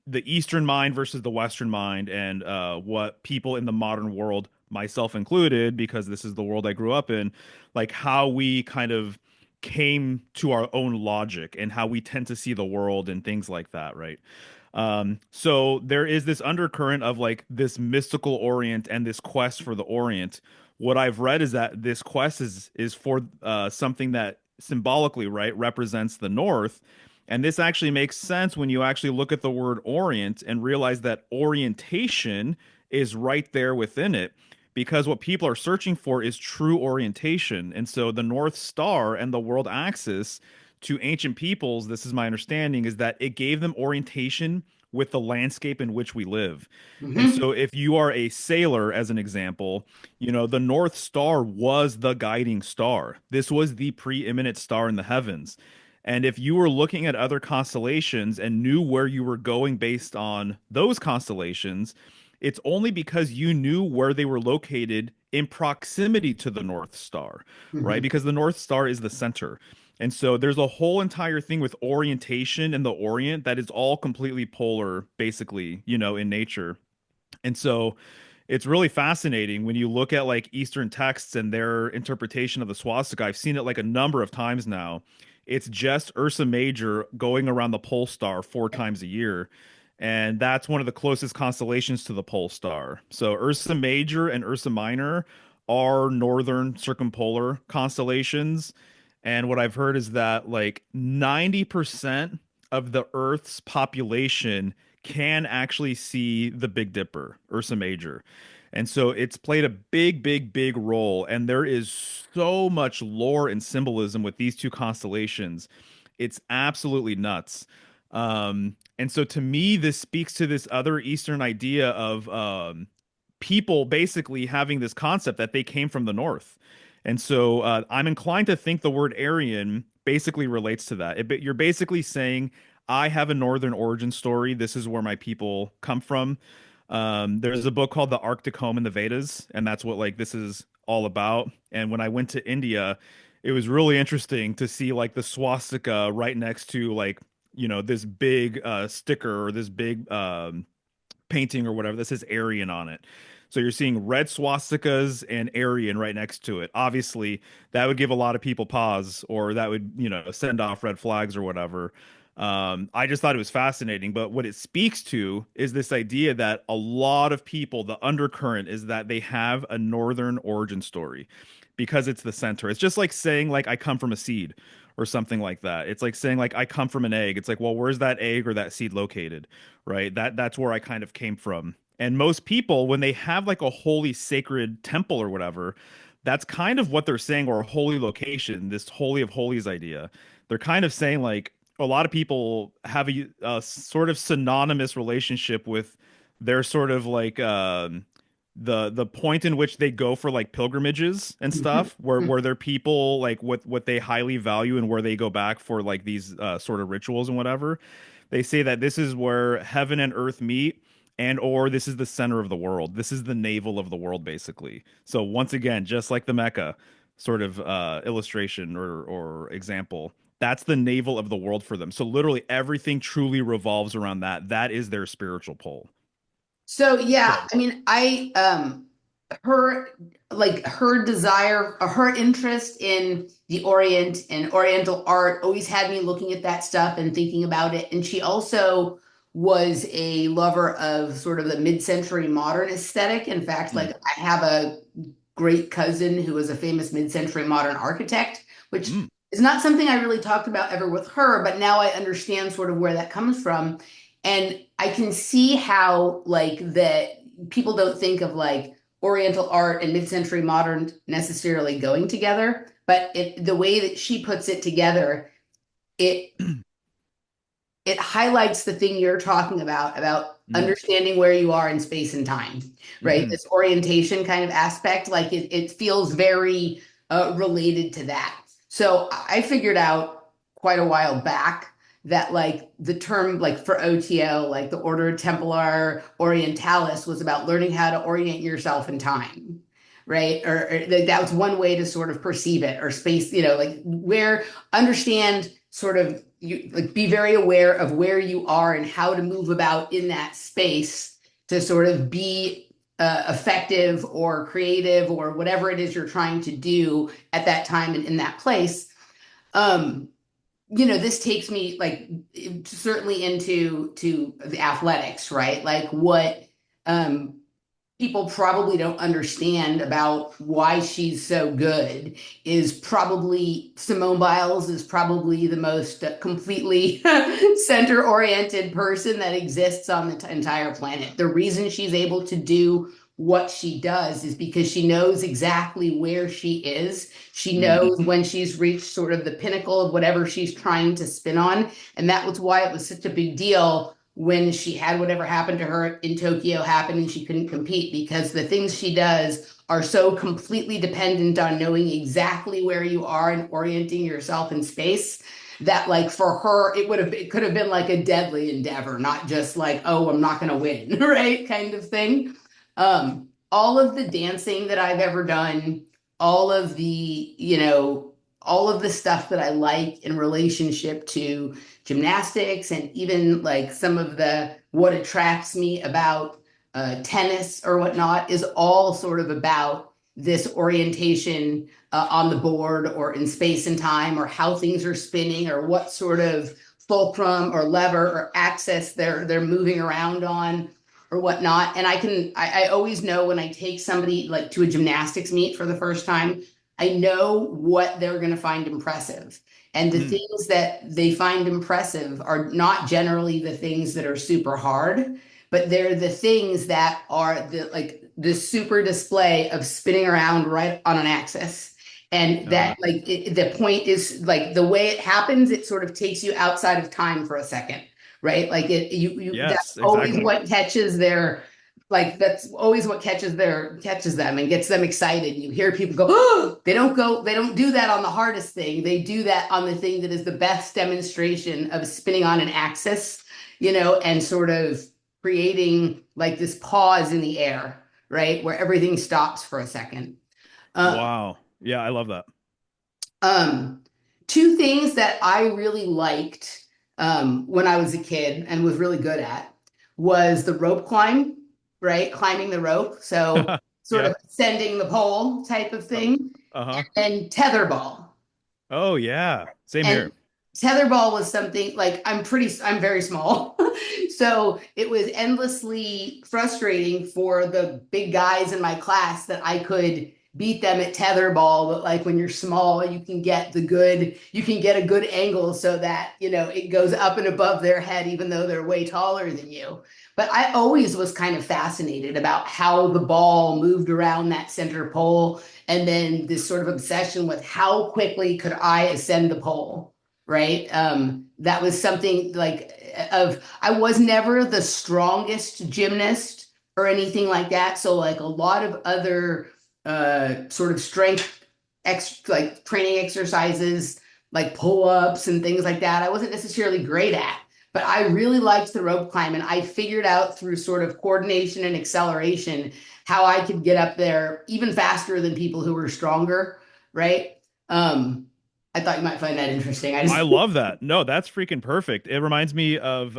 the Eastern mind versus the Western mind, and what people in the modern world, myself included, because this is the world I grew up in, like how we kind of came to our own logic and how we tend to see the world and things like that, right? So there is this undercurrent of like this mystical Orient and this quest for the Orient. What I've read is that this quest is for something that symbolically, right, represents the North. And this actually makes sense when you actually look at the word Orient and realize that orientation is right there within it. Because what people are searching for is true orientation. And so the North Star and the world axis to ancient peoples, this is my understanding, is that it gave them orientation with the landscape in which we live. And Hmm. so if you are a sailor, as an example, the North Star was the guiding star. This was the preeminent star in the heavens. And if you were looking at other constellations and knew where you were going based on those constellations, it's only because you knew where they were located in proximity to the North Star, right? Hmm. Because the North Star is the center. And so there's a whole entire thing with orientation in the Orient that is all completely polar, basically, in nature. And so it's really fascinating when you look at like Eastern texts and their interpretation of the swastika. I've seen it like a number of times now. It's just Ursa Major going around the pole star 4 times a year. And that's one of the closest constellations to the pole star. So Ursa Major and Ursa Minor are northern circumpolar constellations. And what I've heard is that like 90% of the Earth's population can actually see the Big Dipper, Ursa Major. And so it's played a big, big, big role. And there is so much lore and symbolism with these two constellations. It's absolutely nuts. And so to me, this speaks to this other Eastern idea of people basically having this concept that they came from the North. And so I'm inclined to think the word Aryan basically relates to that. You're basically saying, I have a Northern origin story. This is where my people come from. There's a book called The Arctic Home in the Vedas, and that's what like this is all about. And when I went to India, it was really interesting to see like the swastika right next to like, this big sticker or this big painting or whatever that says Aryan on it. So you're seeing red swastikas and Aryan right next to it. Obviously, that would give a lot of people pause, or that would, send off red flags or whatever. I just thought it was fascinating. But what it speaks to is this idea that a lot of people, the undercurrent is that they have a northern origin story because it's the center. It's just like saying, like, I come from a seed or something like that. It's like saying, like, I come from an egg. It's like, well, where's that egg or that seed located? Right? That's where I kind of came from. And most people, when they have like a holy sacred temple or whatever, that's kind of what they're saying, or a holy location, this holy of holies idea. They're kind of saying like a lot of people have a sort of synonymous relationship with their sort of like the point in which they go for like pilgrimages and stuff, where their people like what they highly value and where they go back for like these sort of rituals and whatever. They say that this is where heaven and earth meet, and or this is the center of the world. This is the navel of the world, basically. So once again, just like the Mecca sort of illustration or example, that's the navel of the world for them. So literally everything truly revolves around that. That is their spiritual pole. So yeah, So, I mean, her her desire or her interest in the Orient and Oriental art always had me looking at that stuff and thinking about it. And she also was a lover of sort of the mid-century modern aesthetic. In fact, mm, like I have a great cousin who was a famous mid-century modern architect, which mm, is not something I really talked about ever with her, but now I understand sort of where that comes from. And I can see how like that people don't think of like Oriental art and mid-century modern necessarily going together, but the way that she puts it together, it it highlights the thing you're talking about mm, understanding where you are in space and time, right? mhm. This orientation kind of aspect, like it feels very related to that. So I figured out quite a while back that like the term like for OTO, like the Order Templar Orientalis was about learning how to orient yourself in time. Right. Or that was one way to sort of perceive it or space, like where understand sort of you like be very aware of where you are and how to move about in that space to sort of be effective or creative or whatever it is you're trying to do at that time and in that place. um this takes me like certainly into to the athletics, right? Like what um people probably don't understand about why she's so good is probably Simone Biles is probably the most completely center oriented person that exists on the entire planet. The reason she's able to do what she does is because she knows exactly where she is. She Mm. knows when she's reached sort of the pinnacle of whatever she's trying to spin on. And that was why it was such a big deal when she had whatever happened to her in Tokyo happen and she couldn't compete, because the things she does are so completely dependent on knowing exactly where you are and orienting yourself in space that like for her it could have been like a deadly endeavor, not just like, oh, I'm not going to win, right, kind of thing. All of the dancing that I've ever done, all of the all of the stuff that I like in relationship to gymnastics and even like some of the what attracts me about tennis or whatnot is all sort of about this orientation on the board or in space and time or how things are spinning or what sort of fulcrum or lever or axis they're moving around on or whatnot. And I always know when I take somebody like to a gymnastics meet for the first time, I know what they're going to find impressive. And the Mm. things that they find impressive are not generally the things that are super hard, but they're the things that are the like the super display of spinning around right on an axis. And Uh, that the point is like the way it happens, it sort of takes you outside of time for a second, right? Like that's yes, always exactly. what catches their like that's always what catches them and gets them excited. You hear people go, oh, they don't do that on the hardest thing. They do that on the thing that is the best demonstration of spinning on an axis, and sort of creating like this pause in the air, right? Where everything stops for a second. Uh, Wow. Yeah, I love that. um, Two things that I really liked when I was a kid and was really good at was the rope climb, right? Climbing the rope. So sort of Yep. ascending the pole type of Uh, thing, uh-huh. and tetherball. Oh yeah. Same here. And tetherball was something like I'm very small. So it was endlessly frustrating for the big guys in my class that I could beat them at tetherball, but like when you're small, you can get a good angle so that, it goes up and above their head, even though they're way taller than you. But I always was kind of fascinated about how the ball moved around that center pole and then this sort of obsession with how quickly could I ascend the pole, right? That was something like I was never the strongest gymnast or anything like that. So like a lot of other sort of strength like training exercises, like pull-ups and things like that, I wasn't necessarily great at. But I really liked the rope climb, and I figured out through sort of coordination and acceleration how I could get up there even faster than people who were stronger, right? Um, I thought you might find that interesting. I I just love that. No, that's freaking perfect. It reminds me of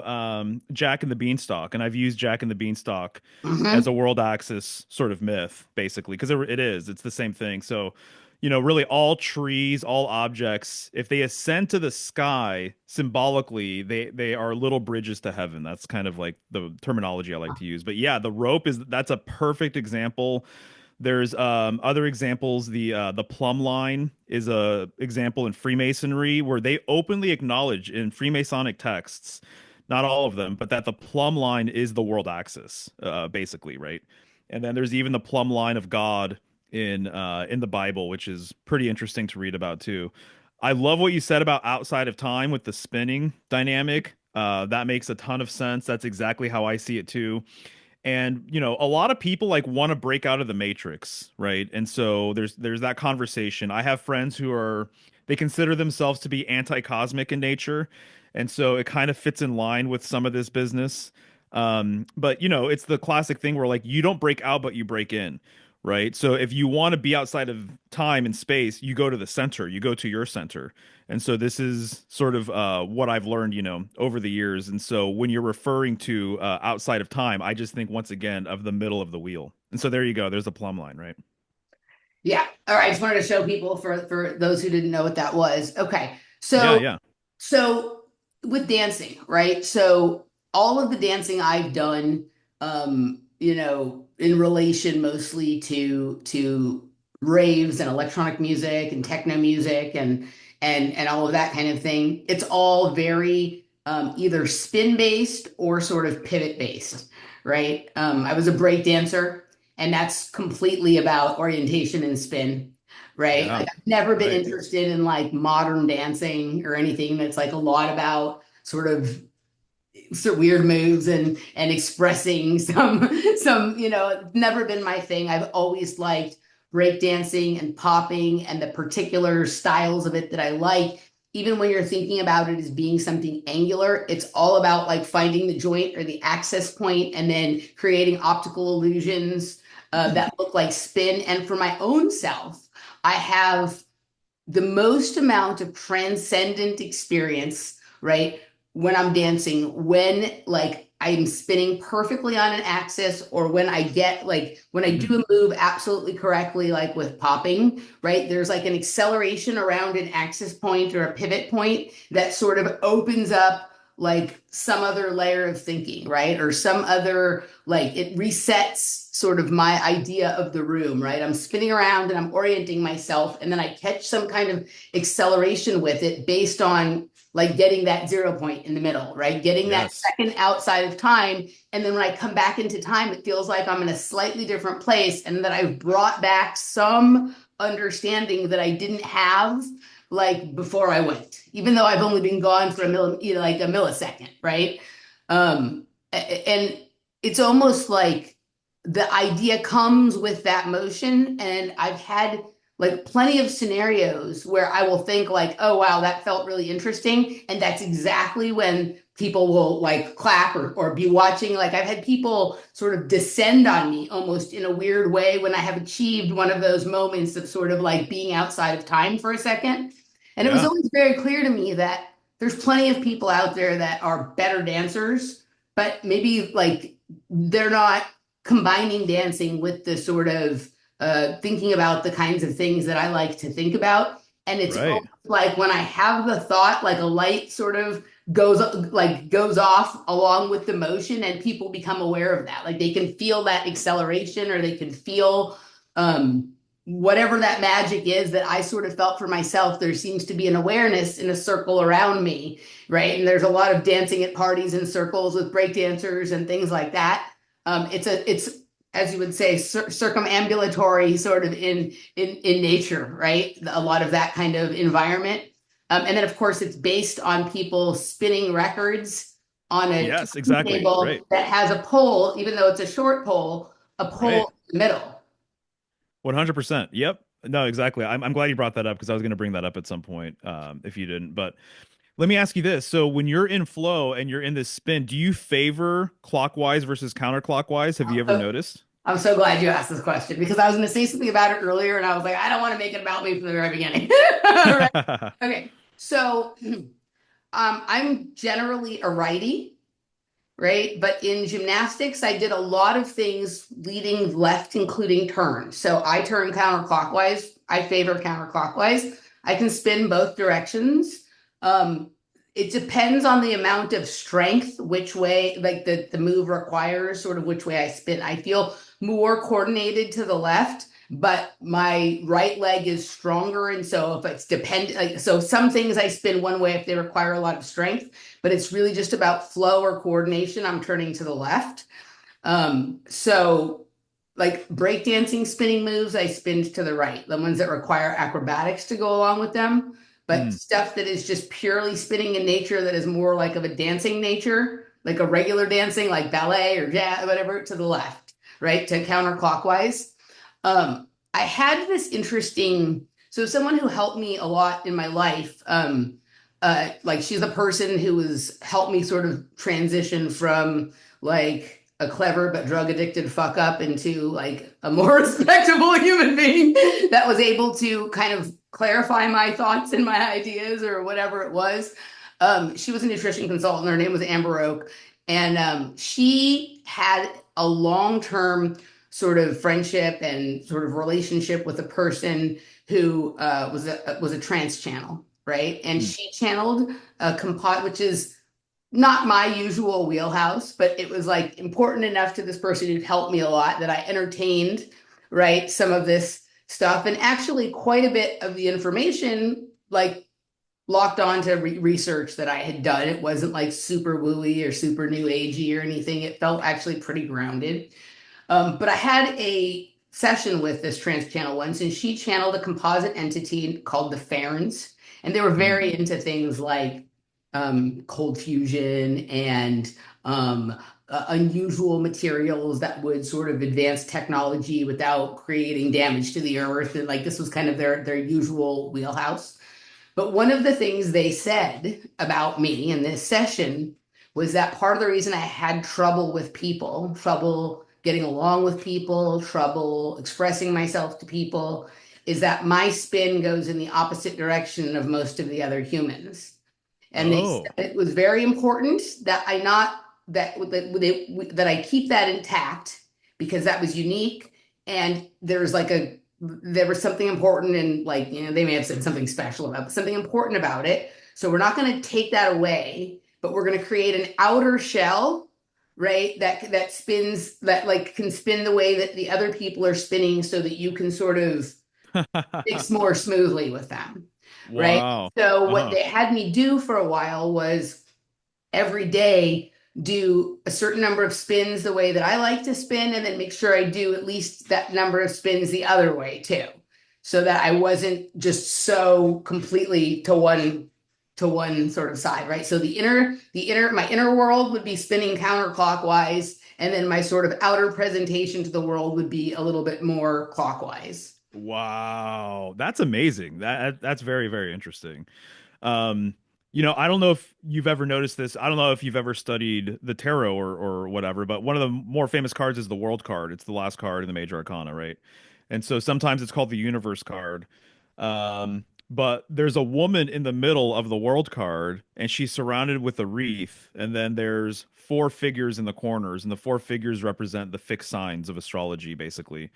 Jack and the Beanstalk, and I've used Jack and the Beanstalk as a Mhm. world axis sort of myth, basically, because it is. It's the same thing. So, really all trees, all objects, if they ascend to the sky symbolically, they are little bridges to heaven. That's kind of like the terminology I like to use. But yeah, the rope that's a perfect example. There's other examples. The plumb line is a example in Freemasonry where they openly acknowledge in Freemasonic texts, not all of them, but that the plumb line is the world axis, basically, right? And then there's even the plumb line of God in the Bible, which is pretty interesting to read about too. I love what you said about outside of time with the spinning dynamic. That makes a ton of sense. That's exactly how I see it too. And a lot of people like want to break out of the matrix, right? And so there's that conversation. I have friends who are they consider themselves to be anti-cosmic in nature, and so it kind of fits in line with some of this business. But it's the classic thing where like you don't break out but you break in, right? So if you want to be outside of time and space, you go to the center, you go to your center. And so this is sort of what I've learned, over the years. And so when you're referring to outside of time, I just think once again of the middle of the wheel. And so there you go. There's the plumb line, right? Yeah. All right. I just wanted to show people for those who didn't know what that was. Okay. Yeah, So yeah. so with dancing, right? So all of the dancing I've done, in relation mostly to raves and electronic music and techno music and all of that kind of thing, it's all very either spin based or sort of pivot based, right? I was a break dancer, and that's completely about orientation and spin, right? Yeah. Like I've never been Right. interested in like modern dancing or anything that's like a lot about sort of weird moves and expressing some, never been my thing. I've always liked breakdancing and popping and the particular styles of it that I like. Even when you're thinking about it as being something angular, it's all about like finding the joint or the access point and then creating optical illusions that look like spin. And for my own self, I have the most amount of transcendent experience, right? When I'm dancing, when like I'm spinning perfectly on an axis, or when I get like when I Mhm. do a move absolutely correctly, like with popping, right? There's like an acceleration around an axis point or a pivot point that sort of opens up like some other layer of thinking, right? Or some other, like it resets sort of my idea of the room, right? I'm spinning around and I'm orienting myself, and then I catch some kind of acceleration with it based on like getting that 0 point in the middle, right? Getting that Yes. second outside of time. And then when I come back into time, it feels like I'm in a slightly different place, and that I've brought back some understanding that I didn't have like before I went, even though I've only been gone for like a millisecond, right? And it's almost like the idea comes with that motion. And I've had like plenty of scenarios where I will think like, oh wow, that felt really interesting. And that's exactly when people will like clap or be watching. Like I've had people sort of descend on me almost in a weird way when I have achieved one of those moments of sort of like being outside of time for a second. And it was Yeah. always very clear to me that there's plenty of people out there that are better dancers, but maybe like they're not combining dancing with the sort of thinking about the kinds of things that I like to think about. And it's Right. almost like when I have the thought, like a light sort of goes off along with the motion, and people become aware of that. Like they can feel that acceleration, or they can feel whatever that magic is that I sort of felt for myself. There seems to be an awareness in a circle around me, right? And there's a lot of dancing at parties in circles with break dancers and things like that. It's as you would say circumambulatory sort of in nature, right? A lot of that kind of environment. And then of course it's based on people spinning records on a Yes, exactly. table Right. that has a pole, even though it's a short pole, a Right. pole in the middle. 100%. Yep. No, exactly. I'm glad you brought that up because I was going to bring that up at some point, if you didn't. But let me ask you this. So when you're in flow and you're in this spin, do you favor clockwise versus counterclockwise? Have you ever So noticed? I'm so glad you asked this question, because I was going to say something about it earlier, and I was like, I don't want to make it about me from the very beginning. Right? Okay. So I'm generally a righty, right? But in gymnastics, I did a lot of things leading left, including turns. So I turn counterclockwise. I favor counterclockwise. I can spin both directions. Um, it depends on the amount of strength, which way, like the move requires, sort of which way I spin. I feel more coordinated to the left, but my right leg is stronger. And so if it's like, so some things I spin one way if they require a lot of strength, but it's really just about flow or coordination. I'm turning to the left. So like breakdancing spinning moves, I spin to the right, the ones that require acrobatics to go along with them. But Mm, stuff that is just purely spinning in nature, that is more like of a dancing nature, like a regular dancing, like ballet or jazz, whatever, to the left, right? To counterclockwise. I had this interesting, so someone who helped me a lot in my life, like she's a person who has helped me sort of transition from like a clever but drug addicted fuck up into like a more respectable human being that was able to kind of clarify my thoughts and my ideas or whatever it was. She was a nutrition consultant. Her name was Amber Oak. And she had a long term sort of friendship and sort of relationship with a person who was a trance channel, right? And mm. she channeled a composite, which is not my usual wheelhouse, but it was like important enough to this person who'd helped me a lot that I entertained, right, some of this stuff. And actually quite a bit of the information like locked on to research that I had done. It wasn't like super wooey or super new agey or anything. It felt actually pretty grounded. But I had a session with this trans channel once, and she channeled a composite entity called the Ferns, and they were Mm. very into things like cold fusion and unusual materials that would sort of advance technology without creating damage to the earth. And like this was kind of their usual wheelhouse. But one of the things they said about me in this session was that part of the reason I had trouble with people, trouble getting along with people, trouble expressing myself to people, is that my spin goes in the opposite direction of most of the other humans. And they said Oh. it was very important that I not that I keep that intact because that was unique. And there was something important and like, they may have said something special about something important about it. So we're not going to take that away, but we're going to create an outer shell, right? That spins, that like can spin the way that the other people are spinning so that you can sort of mix more smoothly with them, right? Wow. So what Uh-huh. they had me do for a while was every day do a certain number of spins the way that I like to spin, and then make sure I do at least that number of spins the other way too, so that I wasn't just so completely to one sort of side, right? So my inner world would be spinning counterclockwise, and then my sort of outer presentation to the world would be a little bit more clockwise. Wow. That's amazing. That's very, very interesting. Um, I don't know if you've ever noticed this. I don't know if you've ever studied the tarot or whatever, but one of the more famous cards is the World card. It's the last card in the major arcana, right? And so sometimes it's called the Universe card. But there's a woman in the middle of the World card, and she's surrounded with a wreath, and then there's four figures in the corners, and the four figures represent the fixed signs of astrology, basically.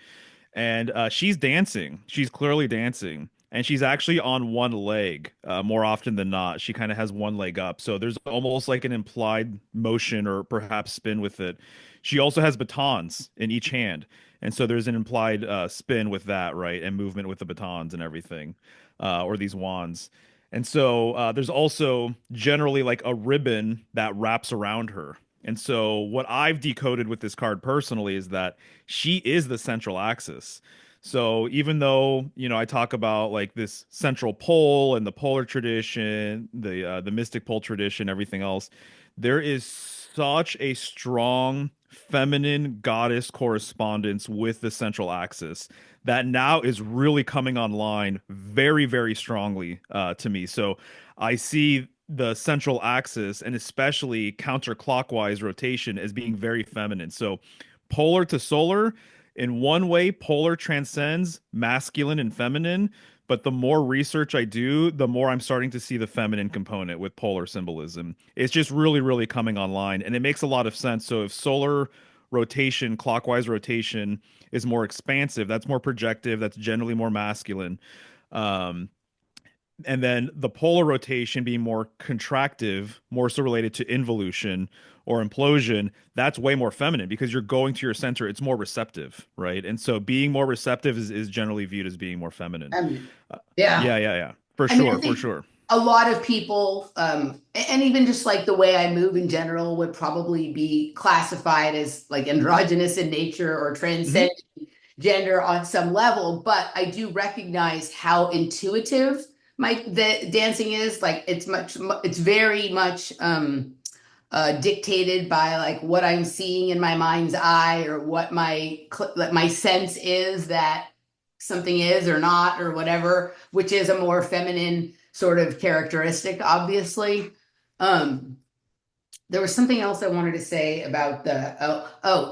And she's dancing. She's clearly dancing, and she's actually on one leg more often than not. She kind of has one leg up, so there's almost like an implied motion or perhaps spin with it. She also has batons in each hand, and so there's an implied spin with that, right? And movement with the batons and everything, or these wands. And so there's also generally like a ribbon that wraps around her. And so what I've decoded with this card personally is that she is the central axis. So even though, I talk about like this central pole and the polar tradition, the mystic pole tradition, everything else, there is such a strong feminine goddess correspondence with the central axis that now is really coming online very, very strongly to me. So I see the central axis and especially counterclockwise rotation as being very feminine. So polar to solar, in one way, polar transcends masculine and feminine. But the more research I do, the more I'm starting to see the feminine component with polar symbolism. It's just really, really coming online, and it makes a lot of sense. So if solar rotation, clockwise rotation, is more expansive, that's more projective, that's generally more masculine. Um, and then the polar rotation being more contractive, more so related to involution or implosion, that's way more feminine because you're going to your center. It's more receptive, right? And so being more receptive is generally viewed as being more feminine. Um, Uh, yeah. yeah, yeah, yeah, for I mean, I sure, for think sure. a lot of people, and even just like the way I move in general, would probably be classified as like androgynous in nature or Hmm. transcend gender on some level. But I do recognize how intuitive the dancing is. Like it's very much dictated by like what I'm seeing in my mind's eye or what my sense is that something is or not or whatever, which is a more feminine sort of characteristic, obviously. Um, there was something else I wanted to say about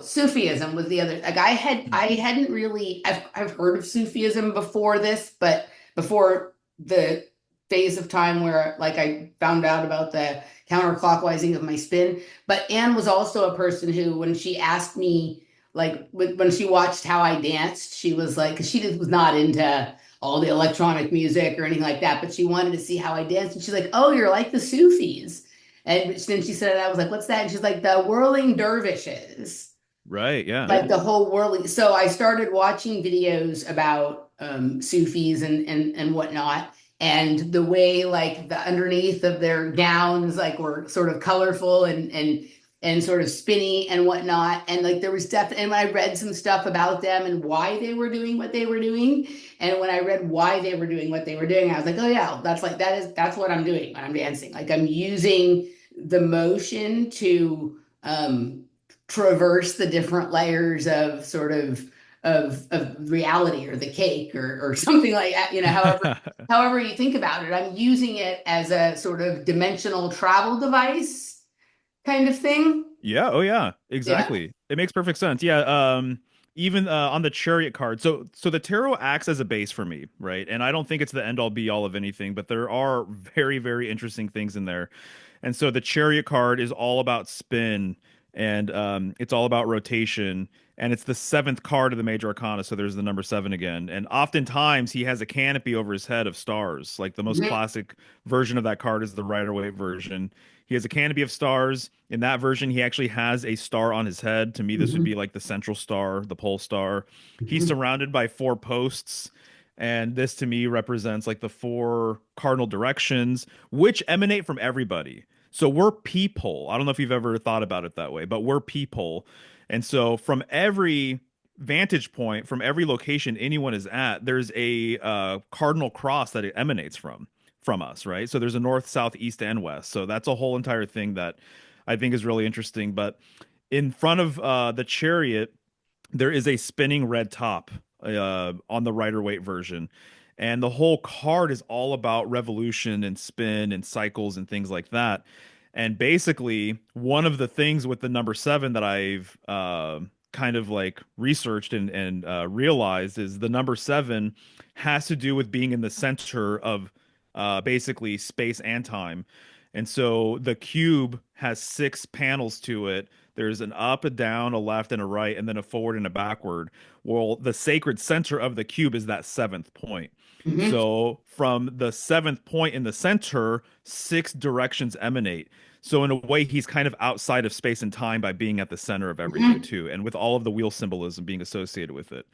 Sufism was the other like I hadn't really I've heard of Sufism before this, but before the phase of time where like I found out about the counterclockwising of my spin. But Anne was also a person who, when she asked me, like when she watched how I danced, she was like, because was not into all the electronic music or anything like that, but she wanted to see how I danced, and she's like, "Oh, you're like the Sufis." And then she said, I was like, what's that? And she's like, the whirling dervishes, Right, yeah. like the whole whirling. So I started watching videos about Sufis and whatnot. And the way like the underneath of their gowns like were sort of colorful and sort of spinny and whatnot. And like there was definitely, and I read some stuff about them and why they were doing what they were doing. And when I read why they were doing what they were doing, I was like, oh yeah, that's what I'm doing when I'm dancing. Like I'm using the motion to traverse the different layers of sort of reality or the cake or something like that, however you think about it. I'm using it as a sort of dimensional travel device kind of thing. Yeah, oh yeah, Yeah. exactly. It makes perfect sense. Yeah, even on the chariot card. So the tarot acts as a base for me, right? And I don't think it's the end all be all of anything, but there are very, very interesting things in there. And so the chariot card is all about spin and it's all about rotation. And it's the seventh card of the major arcana. So there's the number seven again. And oftentimes he has a canopy over his head of stars. Like the most Mhm, classic version of that card is the Rider-Waite version. He has a canopy of stars. In that version, he actually has a star on his head. To me, this would mhm, be like the central star, the pole star. He's mhm, surrounded by four posts. And this to me represents like the four cardinal directions, which emanate from everybody. So we're people. I don't know if you've ever thought about it that way, but we're people. And so from every vantage point, from every location anyone is at, there's a cardinal cross that it emanates from us, right? So there's a north, south, east, and west. So that's a whole entire thing that I think is really interesting. But in front of the chariot, there is a spinning red top on the Rider-Waite version. And the whole card is all about revolution and spin and cycles and things like that. And basically, one of the things with the number seven that I've kind of like researched and realized is the number seven has to do with being in the center of basically space and time. And so the cube has six panels to it. There's an up, a down, a left, and a right, and then a forward and a backward. Well, the sacred center of the cube is that seventh point. mhm, So from the seventh point in the center, six directions emanate. So in a way, he's kind of outside of space and time by being at the center of everything mhm. too, and with all of the wheel symbolism being associated with it.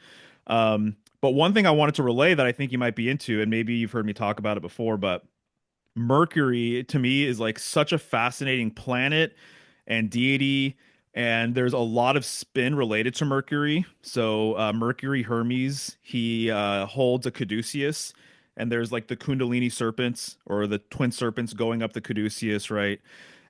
But one thing I wanted to relay that I think you might be into, and maybe you've heard me talk about it before, but Mercury to me is like such a fascinating planet and deity, and there's a lot of spin related to Mercury. So Mercury Hermes, he holds a caduceus, and there's like the Kundalini serpents or the twin serpents going up the caduceus, right?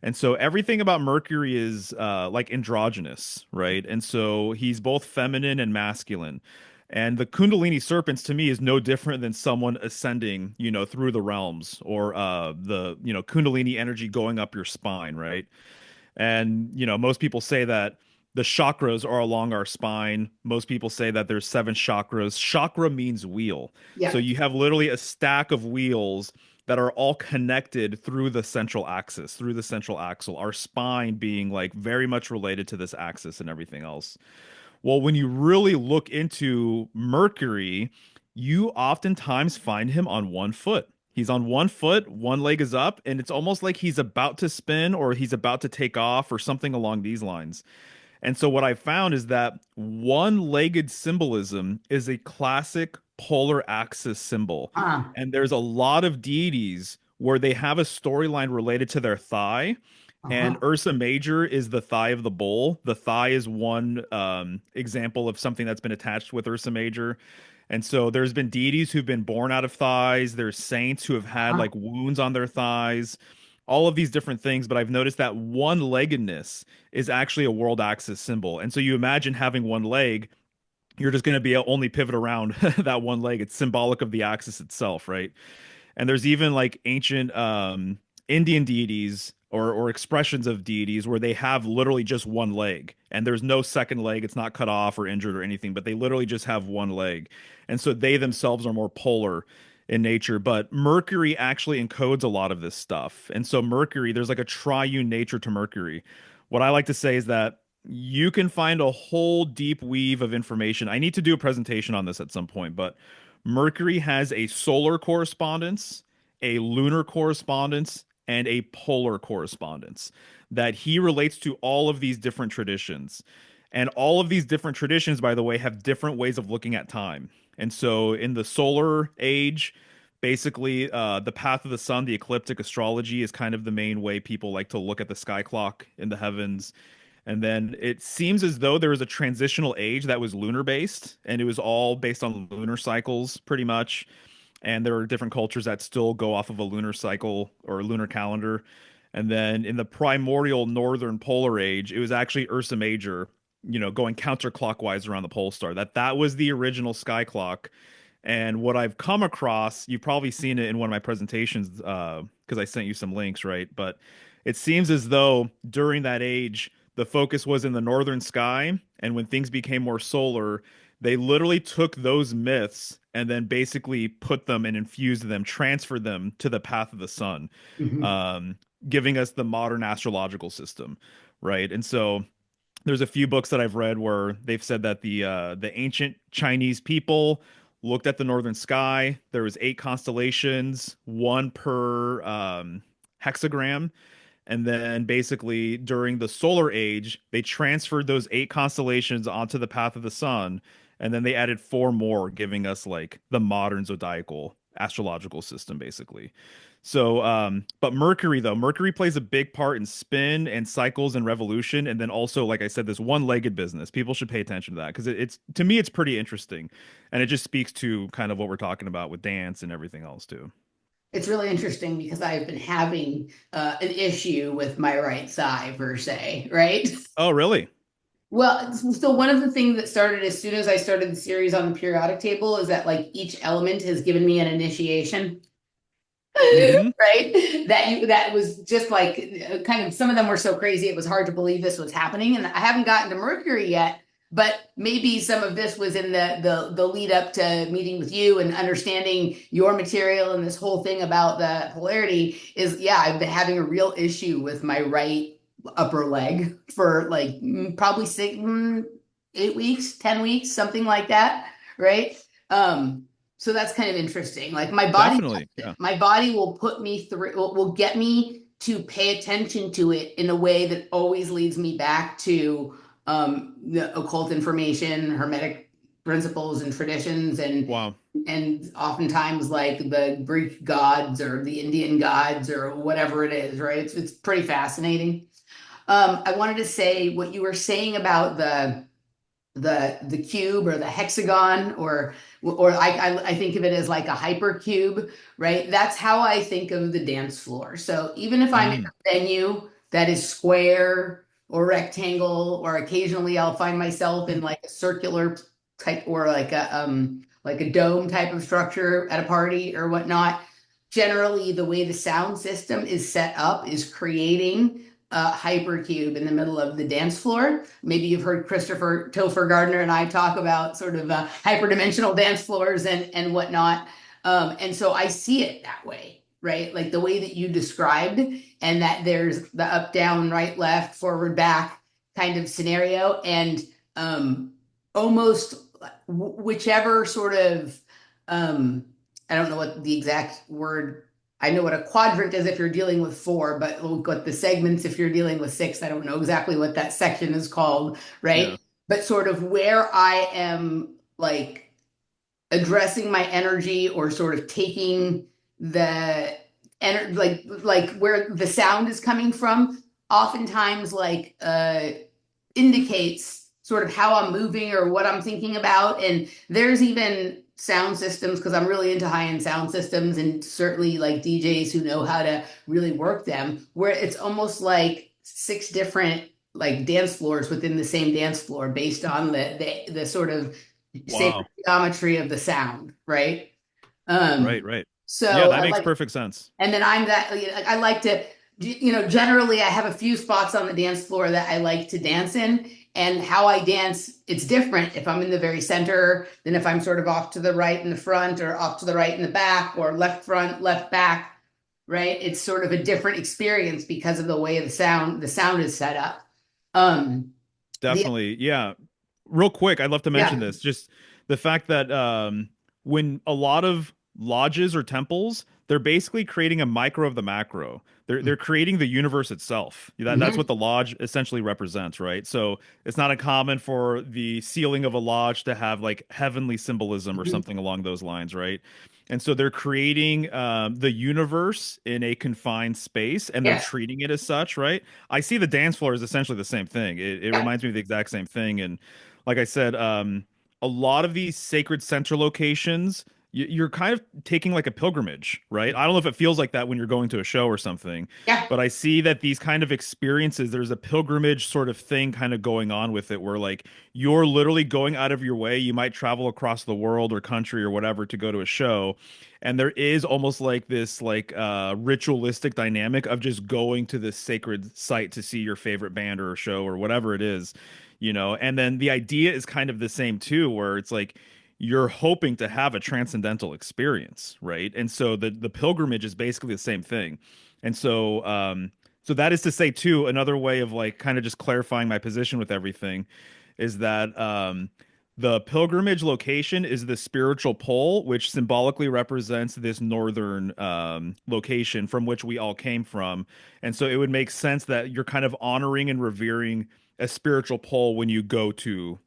And so everything about Mercury is like androgynous, right? And so he's both feminine and masculine. And the Kundalini serpents to me is no different than someone ascending, through the realms or the Kundalini energy going up your spine, right? And, most people say that the chakras are along our spine. Most people say that there's seven chakras. Chakra means wheel. So Yeah. you have literally a stack of wheels that are all connected through the central axis, through the central axle, our spine being like very much related to this axis and everything else. Well, when you really look into Mercury, you oftentimes find him on one foot. He's on one foot, one leg is up, and it's almost like he's about to spin or he's about to take off or something along these lines. And so, what I found is that one legged symbolism is a classic polar axis symbol. Ah, And there's a lot of deities where they have a storyline related to their thigh, and uh-huh. Ursa Major is the thigh of the bull. The thigh is one example of something that's been attached with Ursa Major. And so there's been deities who've been born out of thighs. There's saints who have had Uh-huh. like wounds on their thighs, all of these different things. But I've noticed that one-leggedness is actually a world axis symbol. And so you imagine having one leg, you're just going to be only pivot around that one leg. It's symbolic of the axis itself, right? And there's even like ancient Indian deities or expressions of deities where they have literally just one leg and there's no second leg. It's not cut off or injured or anything, but they literally just have one leg. And so they themselves are more polar in nature. But Mercury actually encodes a lot of this stuff. And so Mercury, there's like a triune nature to Mercury. What I like to say is that you can find a whole deep weave of information. I need to do a presentation on this at some point, but Mercury has a solar correspondence, a lunar correspondence, and a polar correspondence that he relates to all of these different traditions. And all of these different traditions, by the way, have different ways of looking at time. And so in the solar age, basically, the path of the sun, the ecliptic astrology is kind of the main way people like to look at the sky clock in the heavens. And then it seems as though there was a transitional age that was lunar based, and it was all based on lunar cycles pretty much. And there are different cultures that still go off of a lunar cycle or a lunar calendar. And then in the primordial northern polar age, it was actually Ursa Major, going counterclockwise around the pole star. That was the original sky clock. And what I've come across, you've probably seen it in one of my presentations, because I sent you some links, right? But it seems as though during that age, the focus was in the northern sky, and when things became more solar, they literally took those myths and then basically put them and infused them, transferred them to the path of the sun, Mhm. um, giving us the modern astrological system, right? And so there's a few books that I've read where they've said that the ancient Chinese people looked at the northern sky. There was eight constellations, one per hexagram, and then basically during the solar age, they transferred those eight constellations onto the path of the sun, and then they added four more, giving us like the modern zodiacal astrological system, basically. So, but Mercury though, Mercury plays a big part in spin and cycles and revolution, and then also, like I said, this one-legged business. People should pay attention to that because it's to me, it's pretty interesting, and it just speaks to kind of what we're talking about with dance and everything else too. It's really interesting because I've been having an issue with my right side per se, right? Oh, really? Well, so one of the things that started as soon as I started the series on the periodic table is that like each element has given me an initiation. Mm-hmm. Right? That was just like kind of some of them were so crazy it was hard to believe this was happening. And I haven't gotten to Mercury yet, but maybe some of this was in the lead up to meeting with you and understanding your material and this whole thing about the polarity is yeah, I've been having a real issue with my right upper leg for like probably 8 weeks, 10 weeks, something like that, right? Um, so that's kind of interesting. Like Definitely. Yeah. my body will put me through, will get me to pay attention to it in a way that always leads me back to the occult information, hermetic principles and traditions, Wow. and oftentimes like the Greek gods or the Indian gods or whatever it is, right? It's pretty fascinating. I wanted to say what you were saying about the cube or the hexagon or I think of it as like a hypercube, right? That's how I think of the dance floor. So even if I'm in Mm. a venue that is square or rectangle, or occasionally I'll find myself in like a circular type or like a dome type of structure at a party or whatnot. Generally, the way the sound system is set up is creating a hypercube in the middle of the dance floor. Maybe you've heard Christopher Topher Gardner and I talk about sort of hyperdimensional dance floors and whatnot. And so I see it that way, right? Like the way that you described, and that there's the up, down, right, left, forward, back kind of scenario, and almost whichever sort of um, I don't know what the exact word. I know what a quadrant is if you're dealing with four, but what the segments if you're dealing with six. I don't know exactly what that section is called, Yeah. right? But sort of where I am like addressing my energy or sort of taking the like where the sound is coming from, oftentimes like indicates sort of how I'm moving or what I'm thinking about. And there's even sound systems because I'm really into high-end sound systems and certainly like DJs who know how to really work them, where it's almost like six different like dance floors within the same dance floor based on the sort of sacred Wow. geometry of the sound, right? Right, Um, right. Yeah, so that I makes like perfect sense. and then I'm that, like, I like to, generally I have a few spots on the dance floor that I like to dance in. And how I dance, it's different if I'm in the very center than if I'm sort of off to the right in the front or off to the right in the back or left front, left back, right? It's sort of a different experience because of the way the sound is set up. Um, the, Definitely. Yeah. Real quick, I'd love to mention yeah. this. Just the fact that when a lot of lodges or temples, they're basically creating a micro of the macro. They're creating the universe itself. That's what Mhm. the lodge essentially represents, right? So it's not uncommon for the ceiling of a lodge to have like heavenly symbolism or Mhm. something along those lines, right? And so they're creating the universe in a confined space, and they're Yes. treating it as such, right? I see the dance floor as essentially the same thing. It Yeah. reminds me of the exact same thing. And like I said, a lot of these sacred center locations, you're kind of taking like a pilgrimage, right? I don't know if it feels like that when you're going to a show or something, Yeah. but I see that these kind of experiences, there's a pilgrimage sort of thing kind of going on with it where like you're literally going out of your way. You might travel across the world or country or whatever to go to a show. And there is almost like this like ritualistic dynamic of just going to this sacred site to see your favorite band or show or whatever it is, you know. And then the idea is kind of the same too, where it's like you're hoping to have a transcendental experience, right? And so the pilgrimage is basically the same thing. And so that is to say too, another way of like kind of just clarifying my position with everything is that the pilgrimage location is the spiritual pole, which symbolically represents this northern location from which we all came from. And so it would make sense that you're kind of honoring and revering a spiritual pole when you go to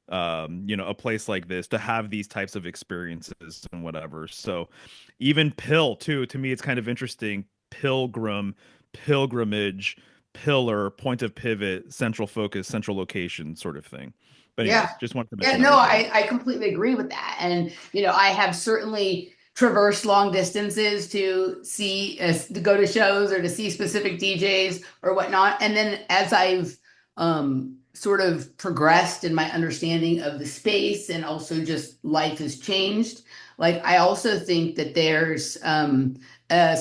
you know, a place like this to have these types of experiences and whatever. So even pill too, to me it's kind of interesting. Pilgrim, pilgrimage, pillar, point of pivot, central focus, central location sort of thing. But Yeah. anyways, just wanted to Yeah, mention that no, real quick. I completely agree with that. And, I have certainly traversed long distances to see, to go to shows or to see specific DJs or whatnot. And then as I've sort of progressed in my understanding of the space and also just life has changed, like I also think that there's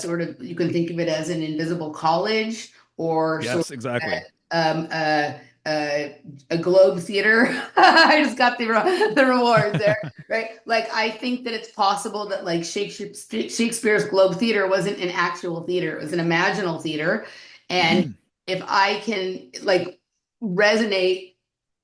sort of, you can think of it as an invisible college or sort Yes, exactly. of uh, a Globe Theater. I just got the rewards there, right? Like I think that it's possible that like Shakespeare's Globe Theater wasn't an actual theater; it was an imaginal theater. And if I can like resonate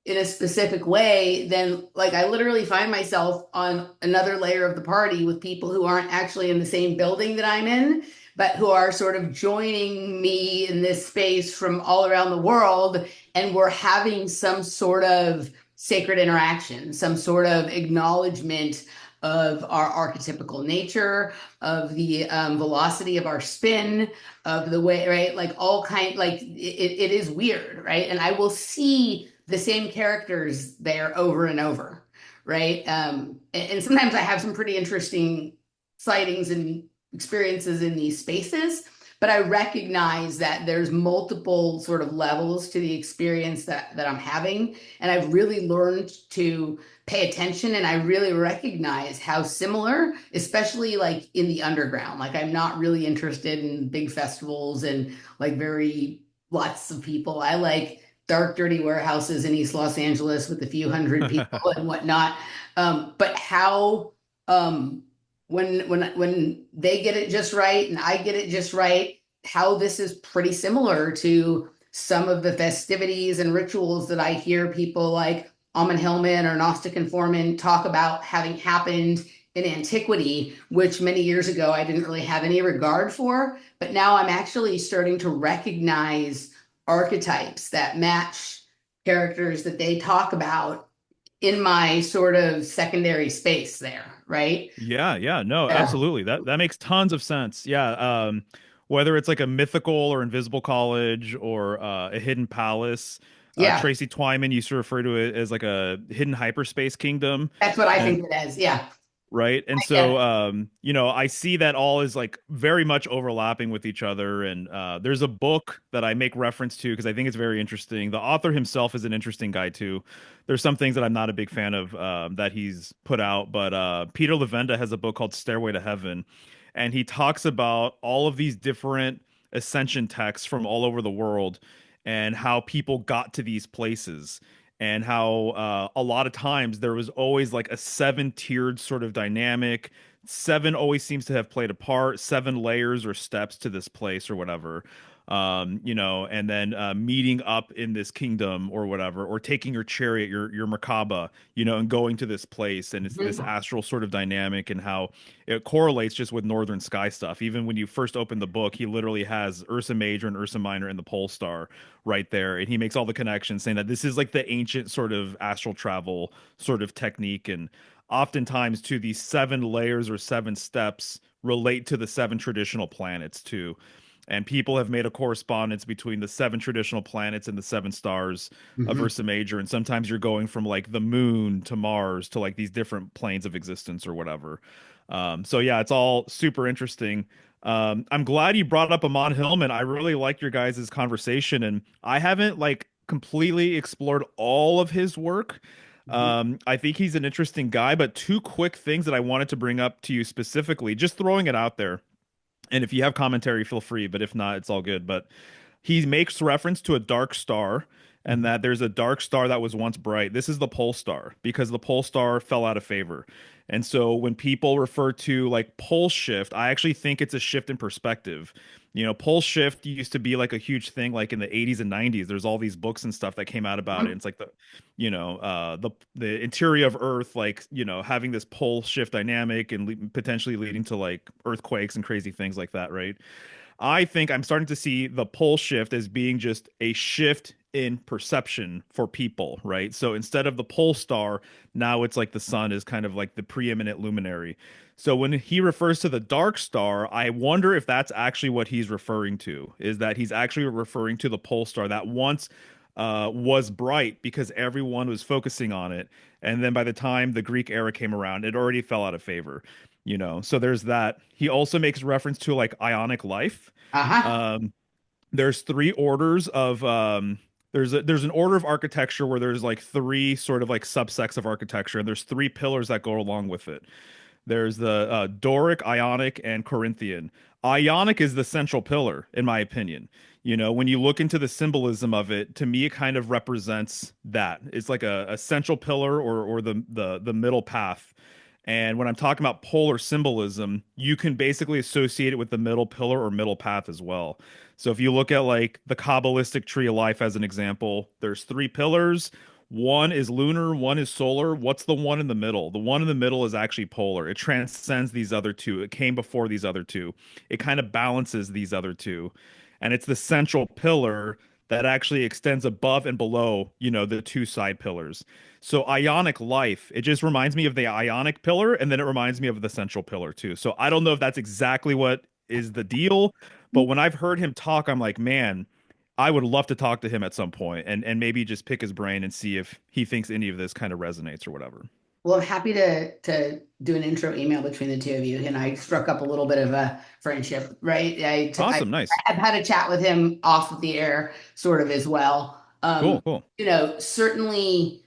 in a specific way, then like I literally find myself on another layer of the party with people who aren't actually in the same building that I'm in, but who are sort of joining me in this space from all around the world. And we're having some sort of sacred interaction, some sort of acknowledgement of our archetypical nature, of the velocity of our spin, of the way, right? Like all kind, like it is weird, right? And I will see the same characters there over and over, right? And sometimes I have some pretty interesting sightings and experiences in these spaces, but I recognize that there's multiple sort of levels to the experience that I'm having. And I've really learned to pay attention and I really recognize how similar, especially like in the underground. Like I'm not really interested in big festivals and like very lots of people. I like dark, dirty warehouses in East Los Angeles with a few hundred people and whatnot. But how when they get it just right and I get it just right, how this is pretty similar to some of the festivities and rituals that I hear people like Amon Hillman or Gnostic and Foreman talk about having happened in antiquity, which many years ago I didn't really have any regard for. But now I'm actually starting to recognize archetypes that match characters that they talk about in my sort of secondary space there, right? Yeah, yeah, no, Yeah. absolutely. That makes tons of sense. Yeah, whether it's like a mythical or invisible college or a hidden palace, Yeah, Tracy Twyman used to refer to it as like a hidden hyperspace kingdom, that's what I and think it is. Yeah. right? And Yeah. so, you know, I see that all is like very much overlapping with each other. And there's a book that I make reference to because I think it's very interesting. The author himself is an interesting guy too. There's some things that I'm not a big fan of that he's put out, but Peter Levenda has a book called Stairway to Heaven, and he talks about all of these different ascension texts from all over the world and how people got to these places and how a lot of times there was always like a seven tiered sort of dynamic. Seven always seems to have played a part, seven layers or steps to this place or whatever. You know, and then meeting up in this kingdom or whatever, or taking your chariot, your Merkaba, you know, and going to this place, and it's this Mhm. astral sort of dynamic and how it correlates just with Northern Sky stuff. Even when you first open the book, he literally has Ursa Major and Ursa Minor and the Pole Star right there, and he makes all the connections, saying that this is like the ancient sort of astral travel sort of technique, and oftentimes to these seven layers or seven steps relate to the seven traditional planets too. And people have made a correspondence between the seven traditional planets and the seven stars of Mhm. Ursa Major. And sometimes you're going from like the moon to Mars to like these different planes of existence or whatever. So yeah, it's all super interesting. I'm glad you brought up Amon Hillman. I really like your guys' conversation, and I haven't like completely explored all of his work. Mhm. I think he's an interesting guy, but two quick things that I wanted to bring up to you specifically, just throwing it out there. And if you have commentary, feel free, but if not, it's all good. But he makes reference to a dark star and Mhm. that there's a dark star that was once bright. This is the pole star because the pole star fell out of favor. And so when people refer to like pole shift, I actually think it's a shift in perspective. Pole shift used to be like a huge thing like in the 80s and 90s. There's all these books and stuff that came out about it. Mhm. It's like the interior of Earth, like, having this pole shift dynamic and potentially leading to like earthquakes and crazy things like that, right? I think I'm starting to see the pole shift as being just a shift in perception for people, right? So instead of the pole star, now it's like the sun is kind of like the preeminent luminary. So when he refers to the dark star, I wonder if that's actually what he's referring to, is that he's actually referring to the pole star that once was bright because everyone was focusing on it. And then by the time the Greek era came around, it already fell out of favor. So there's that. He also makes reference to like ionic life. Uh-huh. um there's three orders of there's an order of architecture where there's like three sort of like subsects of architecture, and there's three pillars that go along with it. There's the Doric, Ionic, and Corinthian. Ionic is the central pillar, in my opinion. When you look into the symbolism of it, to me, it kind of represents that. It's like a central pillar or the middle path. And when I'm talking about polar symbolism, you can basically associate it with the middle pillar or middle path as well. So if you look at like the Kabbalistic tree of life as an example, there's three pillars. One is lunar, one is solar. What's the one in the middle? The one in the middle is actually polar. It transcends these other two. It came before these other two. It kind of balances these other two. And it's the central pillar that actually extends above and below, the two side pillars. So ionic life, it just reminds me of the ionic pillar, and then it reminds me of the central pillar too. So I don't know if that's exactly what is the deal, but when I've heard him talk, I'm like, man, I would love to talk to him at some point and maybe just pick his brain and see if he thinks any of this kind of resonates or whatever. Well, I'm happy to do an intro email between the two of you, and I struck up a little bit of a friendship, right? Awesome, nice. I've had a chat with him off of the air, sort of as well. Cool, cool. Certainly,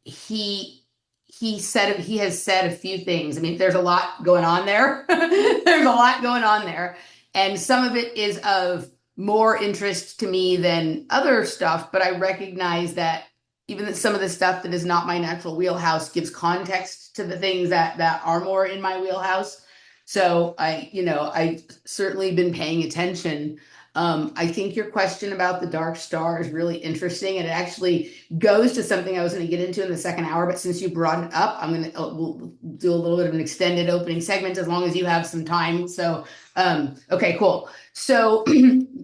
he he has said a few things. I mean, there's a lot going on there. There's a lot going on there, and some of it is of more interest to me than other stuff. But I recognize that even that some of the stuff that is not my natural wheelhouse gives context to the things that are more in my wheelhouse. So I certainly been paying attention. I think your question about the dark star is really interesting, and it actually goes to something I was going to get into in the second hour. But since you brought it up, I'm going to we'll do a little bit of an extended opening segment as long as you have some time. So, okay, cool. So,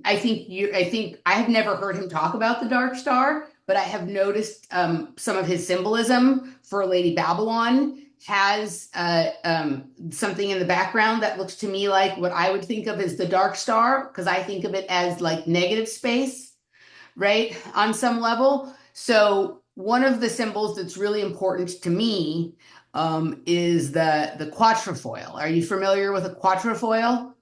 I think I have never heard him talk about the dark star, but I have noticed some of his symbolism for Lady Babylon has something in the background that looks to me like what I would think of as the dark star, because I think of it as like negative space, right? On some level. So one of the symbols that's really important to me is the quatrefoil. Are you familiar with a quatrefoil?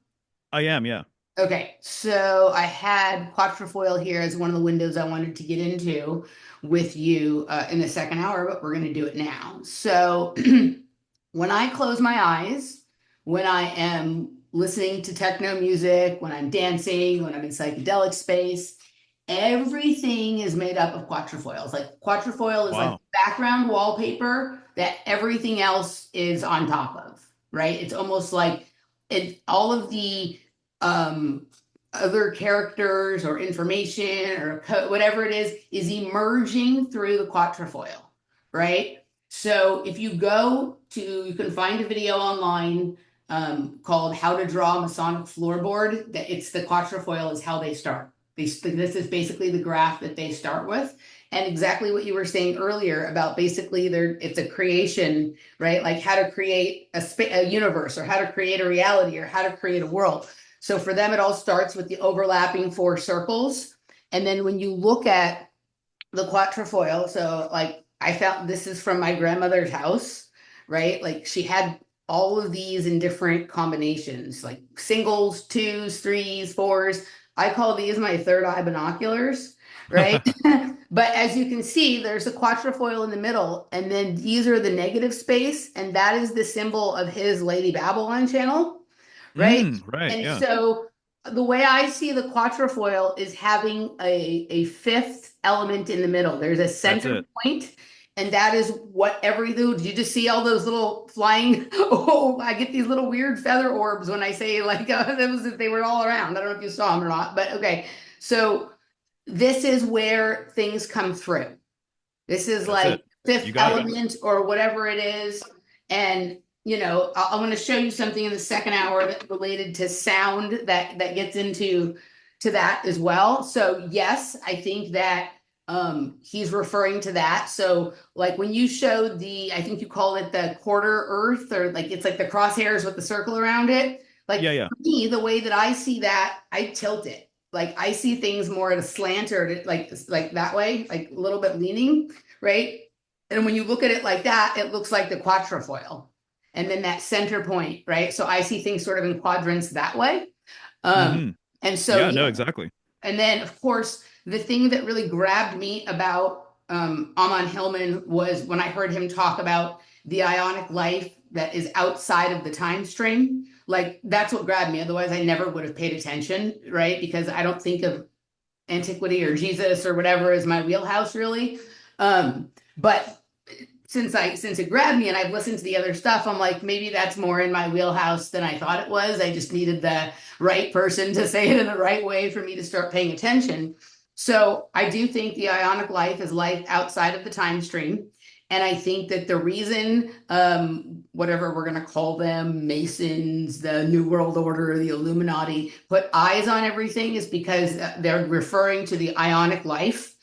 I am, yeah. Okay, so I had quatrefoil here as one of the windows I wanted to get into with you in the second hour, but we're going to do it now. So when I close my eyes, when I am listening to techno music, when I'm dancing, when I'm in psychedelic space, everything is made up of quatrefoils. Like quatrefoil is like Wow. background wallpaper that everything else is on top of, right? It's almost like all of the um, other characters or information or whatever it is emerging through the quatrefoil, right? So if you go to, you can find a video online called "How to Draw a Masonic Floorboard." That it's the quatrefoil is how they start. This is basically the graph that they start with, and exactly what you were saying earlier about basically it's a creation, right? Like how to create a universe, or how to create a reality, or how to create a world. So for them, it all starts with the overlapping four circles. And then when you look at the quatrefoil, so like I found this is from my grandmother's house, right? Like she had all of these in different combinations, like singles, twos, threes, fours. I call these my third eye binoculars, right? But as you can see, there's a quatrefoil in the middle, and then these are the negative space, and that is the symbol of his Lady Babylon channel, right? Right. And Yeah. so the way I see the quatrefoil is having a fifth element in the middle. There's a That's center it. point, and that is what every little, did you just see all those little flying? Oh, I get these little weird feather orbs when I say like that was if they were all around. I don't know if you saw them or not, but okay. So this is where things come through. This is That's it. like fifth You got it. element or whatever it is. And I'm going to show you something in the second hour that related to sound that gets into to that as well. So yes, I think that he's referring to that. So like when you showed I think you call it the quarter earth, or like it's like the crosshairs with the circle around it. Yeah. Like Yeah. for me, the way that I see that, I tilt it. Like I see things more at a slant or like that way, like a little bit leaning, right? And when you look at it like that, it looks like the quatrefoil. And then that center point, right? So I see things sort of in quadrants that way. Um, hmm and so, Yeah. No, yeah. exactly. And then, of course, the thing that really grabbed me about Amon Hillman was when I heard him talk about the ionic life that is outside of the time stream. Like, that's what grabbed me. Otherwise, I never would have paid attention, right? Because I don't think of antiquity or Jesus or whatever is my wheelhouse really. But since it grabbed me and I've listened to the other stuff, I'm like, maybe that's more in my wheelhouse than I thought it was. I just needed the right person to say it in the right way for me to start paying attention. So I do think the ionic life is life outside of the time stream. And I think that the reason, whatever we're going to call them, Masons, the New World Order, the Illuminati, put eyes on everything is because they're referring to the ionic life.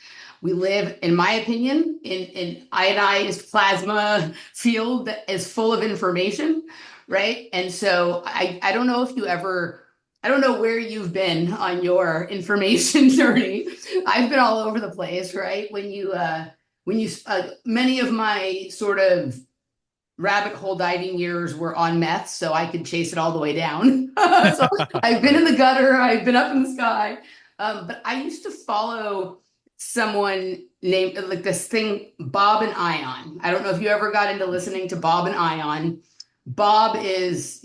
We live, in my opinion, in ionized plasma field that is full of information, right? And so I don't know if you ever, I don't know where you've been on your information journey. I've been all over the place, right? Many of my sort of rabbit hole diving years were on meth, so I could chase it all the way down. So I've been in the gutter, I've been up in the sky. But I used to follow someone named like this thing, Bob and Ion. I don't know if you ever got into listening to Bob and Ion. Bob is,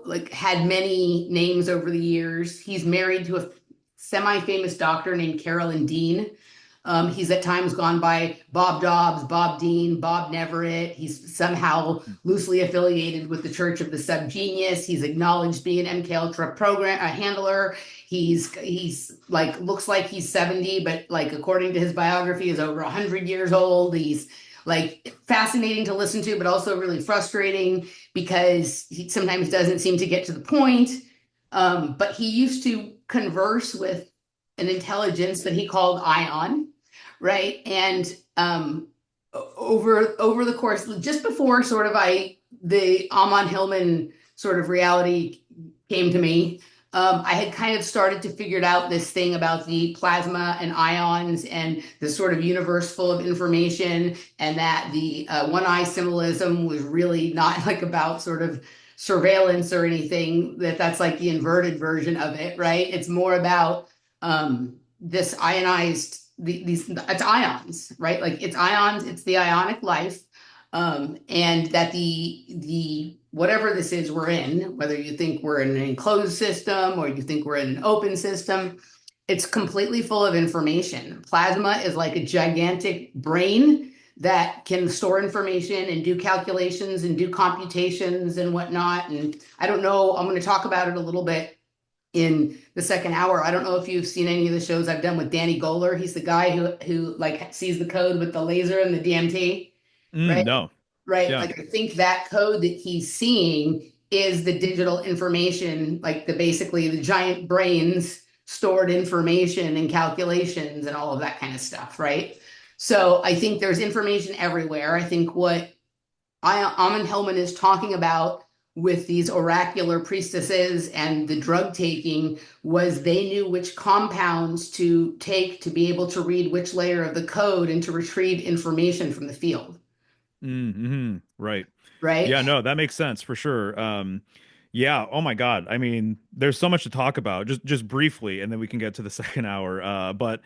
like had many names over the years. He's married to a semi-famous doctor named Carolyn Dean. He's at times gone by Bob Dobbs, Bob Dean, Bob Neverett. He's somehow loosely affiliated with the Church of the Subgenius. He's acknowledged being an MK Ultra program a handler. He's like looks like he's 70, but like according to his biography, is over 100 years old. He's like fascinating to listen to, but also really frustrating because he sometimes doesn't seem to get to the point. But he used to converse with an intelligence that he called Ion, right? And over the course, just before sort of the Amon Hillman sort of reality came to me, I had kind of started to figure out this thing about the plasma and ions and the sort of universe full of information, and that the one eye symbolism was really not like about sort of surveillance or anything, that's like the inverted version of it, right? It's more about this ionized these it's ions, right? Like it's ions, it's the ionic life, and that the whatever this is we're in, whether you think we're in an enclosed system or you think we're in an open system, it's completely full of information. Plasma is like a gigantic brain that can store information and do calculations and do computations and whatnot. And I don't know, I'm going to talk about it a little bit in the second hour. I don't know if you've seen any of the shows I've done with Danny Goler. He's the guy who like sees the code with the laser and the DMT, right? No. Right. Yeah. Like I think that code that he's seeing is the digital information, like basically the giant brains stored information and calculations and all of that kind of stuff, right? So I think there's information everywhere. I think what Amon Hillman is talking about with these oracular priestesses and the drug taking was they knew which compounds to take to be able to read which layer of the code and to retrieve information from the field. Right. right? Yeah, no, that makes sense for sure. Yeah, oh my God. I mean, there's so much to talk about, just briefly, and then we can get to the second hour. But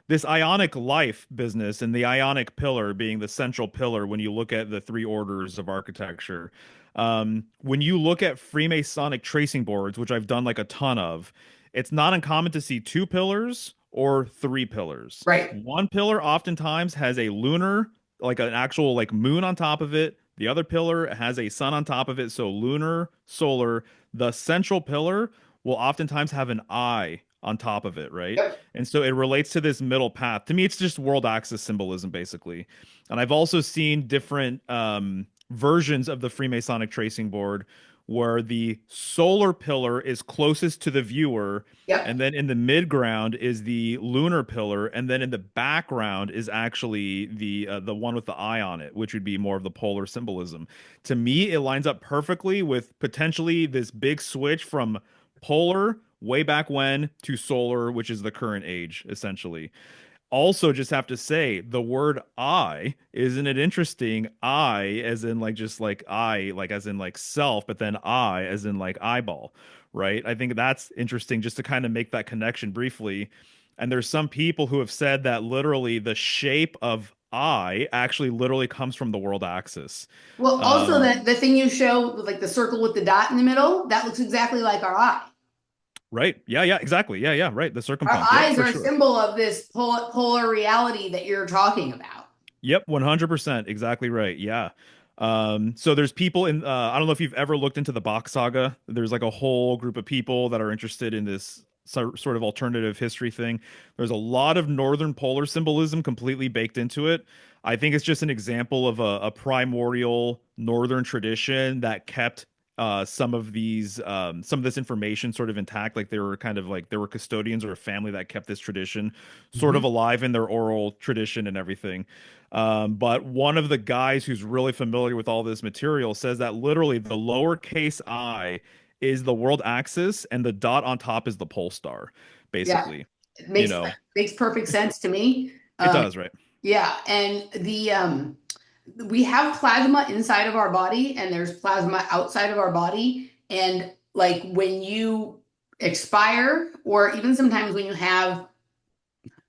this ionic life business and the ionic pillar being the central pillar when you look at the three orders of architecture. When you look at Freemasonic tracing boards, which I've done like a ton of, it's not uncommon to see two pillars or three pillars. Right. One pillar oftentimes has a lunar, like an actual like moon on top of it. The other pillar has a sun on top of it, so lunar, solar. The central pillar will oftentimes have an eye on top of it, right? Yep. And so it relates to this middle path. To me, it's just world axis symbolism, basically. And I've also seen different versions of the Freemasonic tracing board where the solar pillar is closest to the viewer, Yep. and then in the midground is the lunar pillar, and then in the background is actually the one with the eye on it, which would be more of the polar symbolism. To me, it lines up perfectly with potentially this big switch from polar way back when to solar, which is the current age, essentially. Also, just have to say the word I, isn't it interesting? I, as in like just like I, like as in like self, but then I, as in like eyeball, right? I think that's interesting just to kind of make that connection briefly. And there's some people who have said that literally the shape of I actually literally comes from the world axis. Well, also Um, the thing you show with like the circle with the dot in the middle, that looks exactly like our eye. right. Yeah, yeah, exactly. Yeah, yeah, right. The Our circumference. Yep, eyes for are a sure. symbol of this polar reality that you're talking about. Yep, 100%. Exactly right. Yeah. So there's people in I don't know if you've ever looked into the Bach saga. There's like a whole group of people that are interested in this sort of alternative history thing. There's a lot of northern polar symbolism completely baked into it. I think it's just an example of a primordial northern tradition that kept some of this information sort of intact, like they were kind of like there were custodians or a family that kept this tradition sort of Mhm. alive in their oral tradition and everything. But one of the guys who's really familiar with all this material says that literally the lowercase I is the world axis and the dot on top is the pole star, Yeah, basically. it You makes know, makes perfect sense to me. it Um, does, right? yeah, and the we have plasma inside of our body, and there's plasma outside of our body. And like when you expire, or even sometimes when you have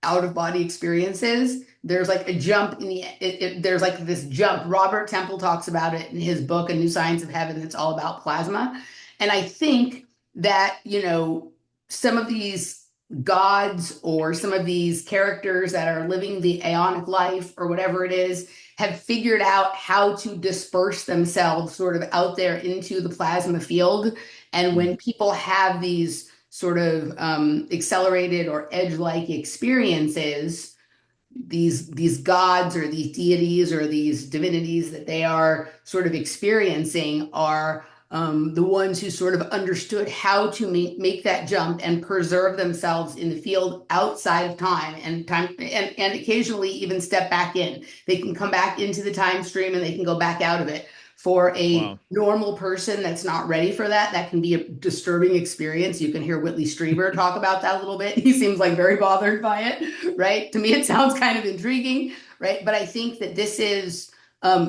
out of body experiences, there's like a jump in there's like this jump. Robert Temple talks about it in his book, A New Science of Heaven, that's all about plasma. And I think that, some of these gods or some of these characters that are living the aeonic life or whatever it is have figured out how to disperse themselves sort of out there into the plasma field. And when Mhm. people have these sort of accelerated or edge-like experiences, these gods or these deities or these divinities that they are sort of experiencing are the ones who sort of understood how to make that jump and preserve themselves in the field outside of time and occasionally even step back in. They can come back into the time stream and they can go back out of it. For a Wow. normal person that's not ready for that, that can be a disturbing experience. You can hear Whitley Strieber talk about that a little bit. He seems like very bothered by it, right? To me, it sounds kind of intriguing, right? But I think that this is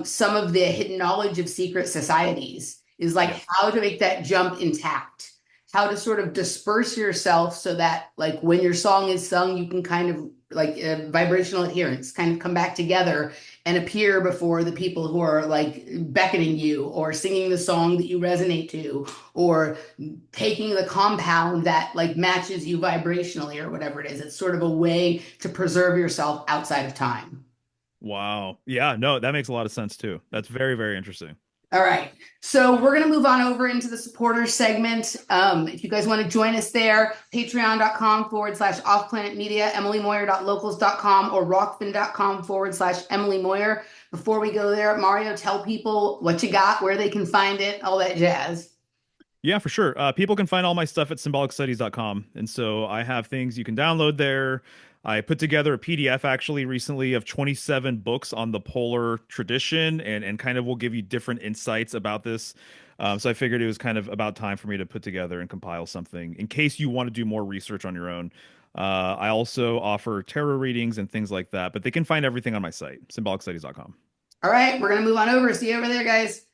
some of the hidden knowledge of secret societies is like Yes. how to make that jump intact, how to sort of disperse yourself so that like when your song is sung, you can kind of like vibrational adherence kind of come back together and appear before the people who are like beckoning you or singing the song that you resonate to or taking the compound that like matches you vibrationally or whatever it is. It's sort of a way to preserve yourself outside of time. Wow. Yeah, no, that makes a lot of sense too. That's very, very interesting. All right. So we're going to move on over into the supporter segment. If you guys want to join us there, patreon.com/offplanetmedia, emilymoyer.locals.com, or rockfin.com/Emily Moyer. Before we go there, Mario, tell people what you got, where they can find it, all that jazz. Yeah, for sure. People can find all my stuff at symbolicstudies.com. And so I have things you can download there. I put together a PDF actually recently of 27 books on the polar tradition and kind of will give you different insights about this. So I figured it was kind of about time for me to put together and compile something in case you want to do more research on your own. I also offer tarot readings and things like that, but they can find everything on my site, symbolicstudies.com. All right. We're going to move on over. See you over there, guys.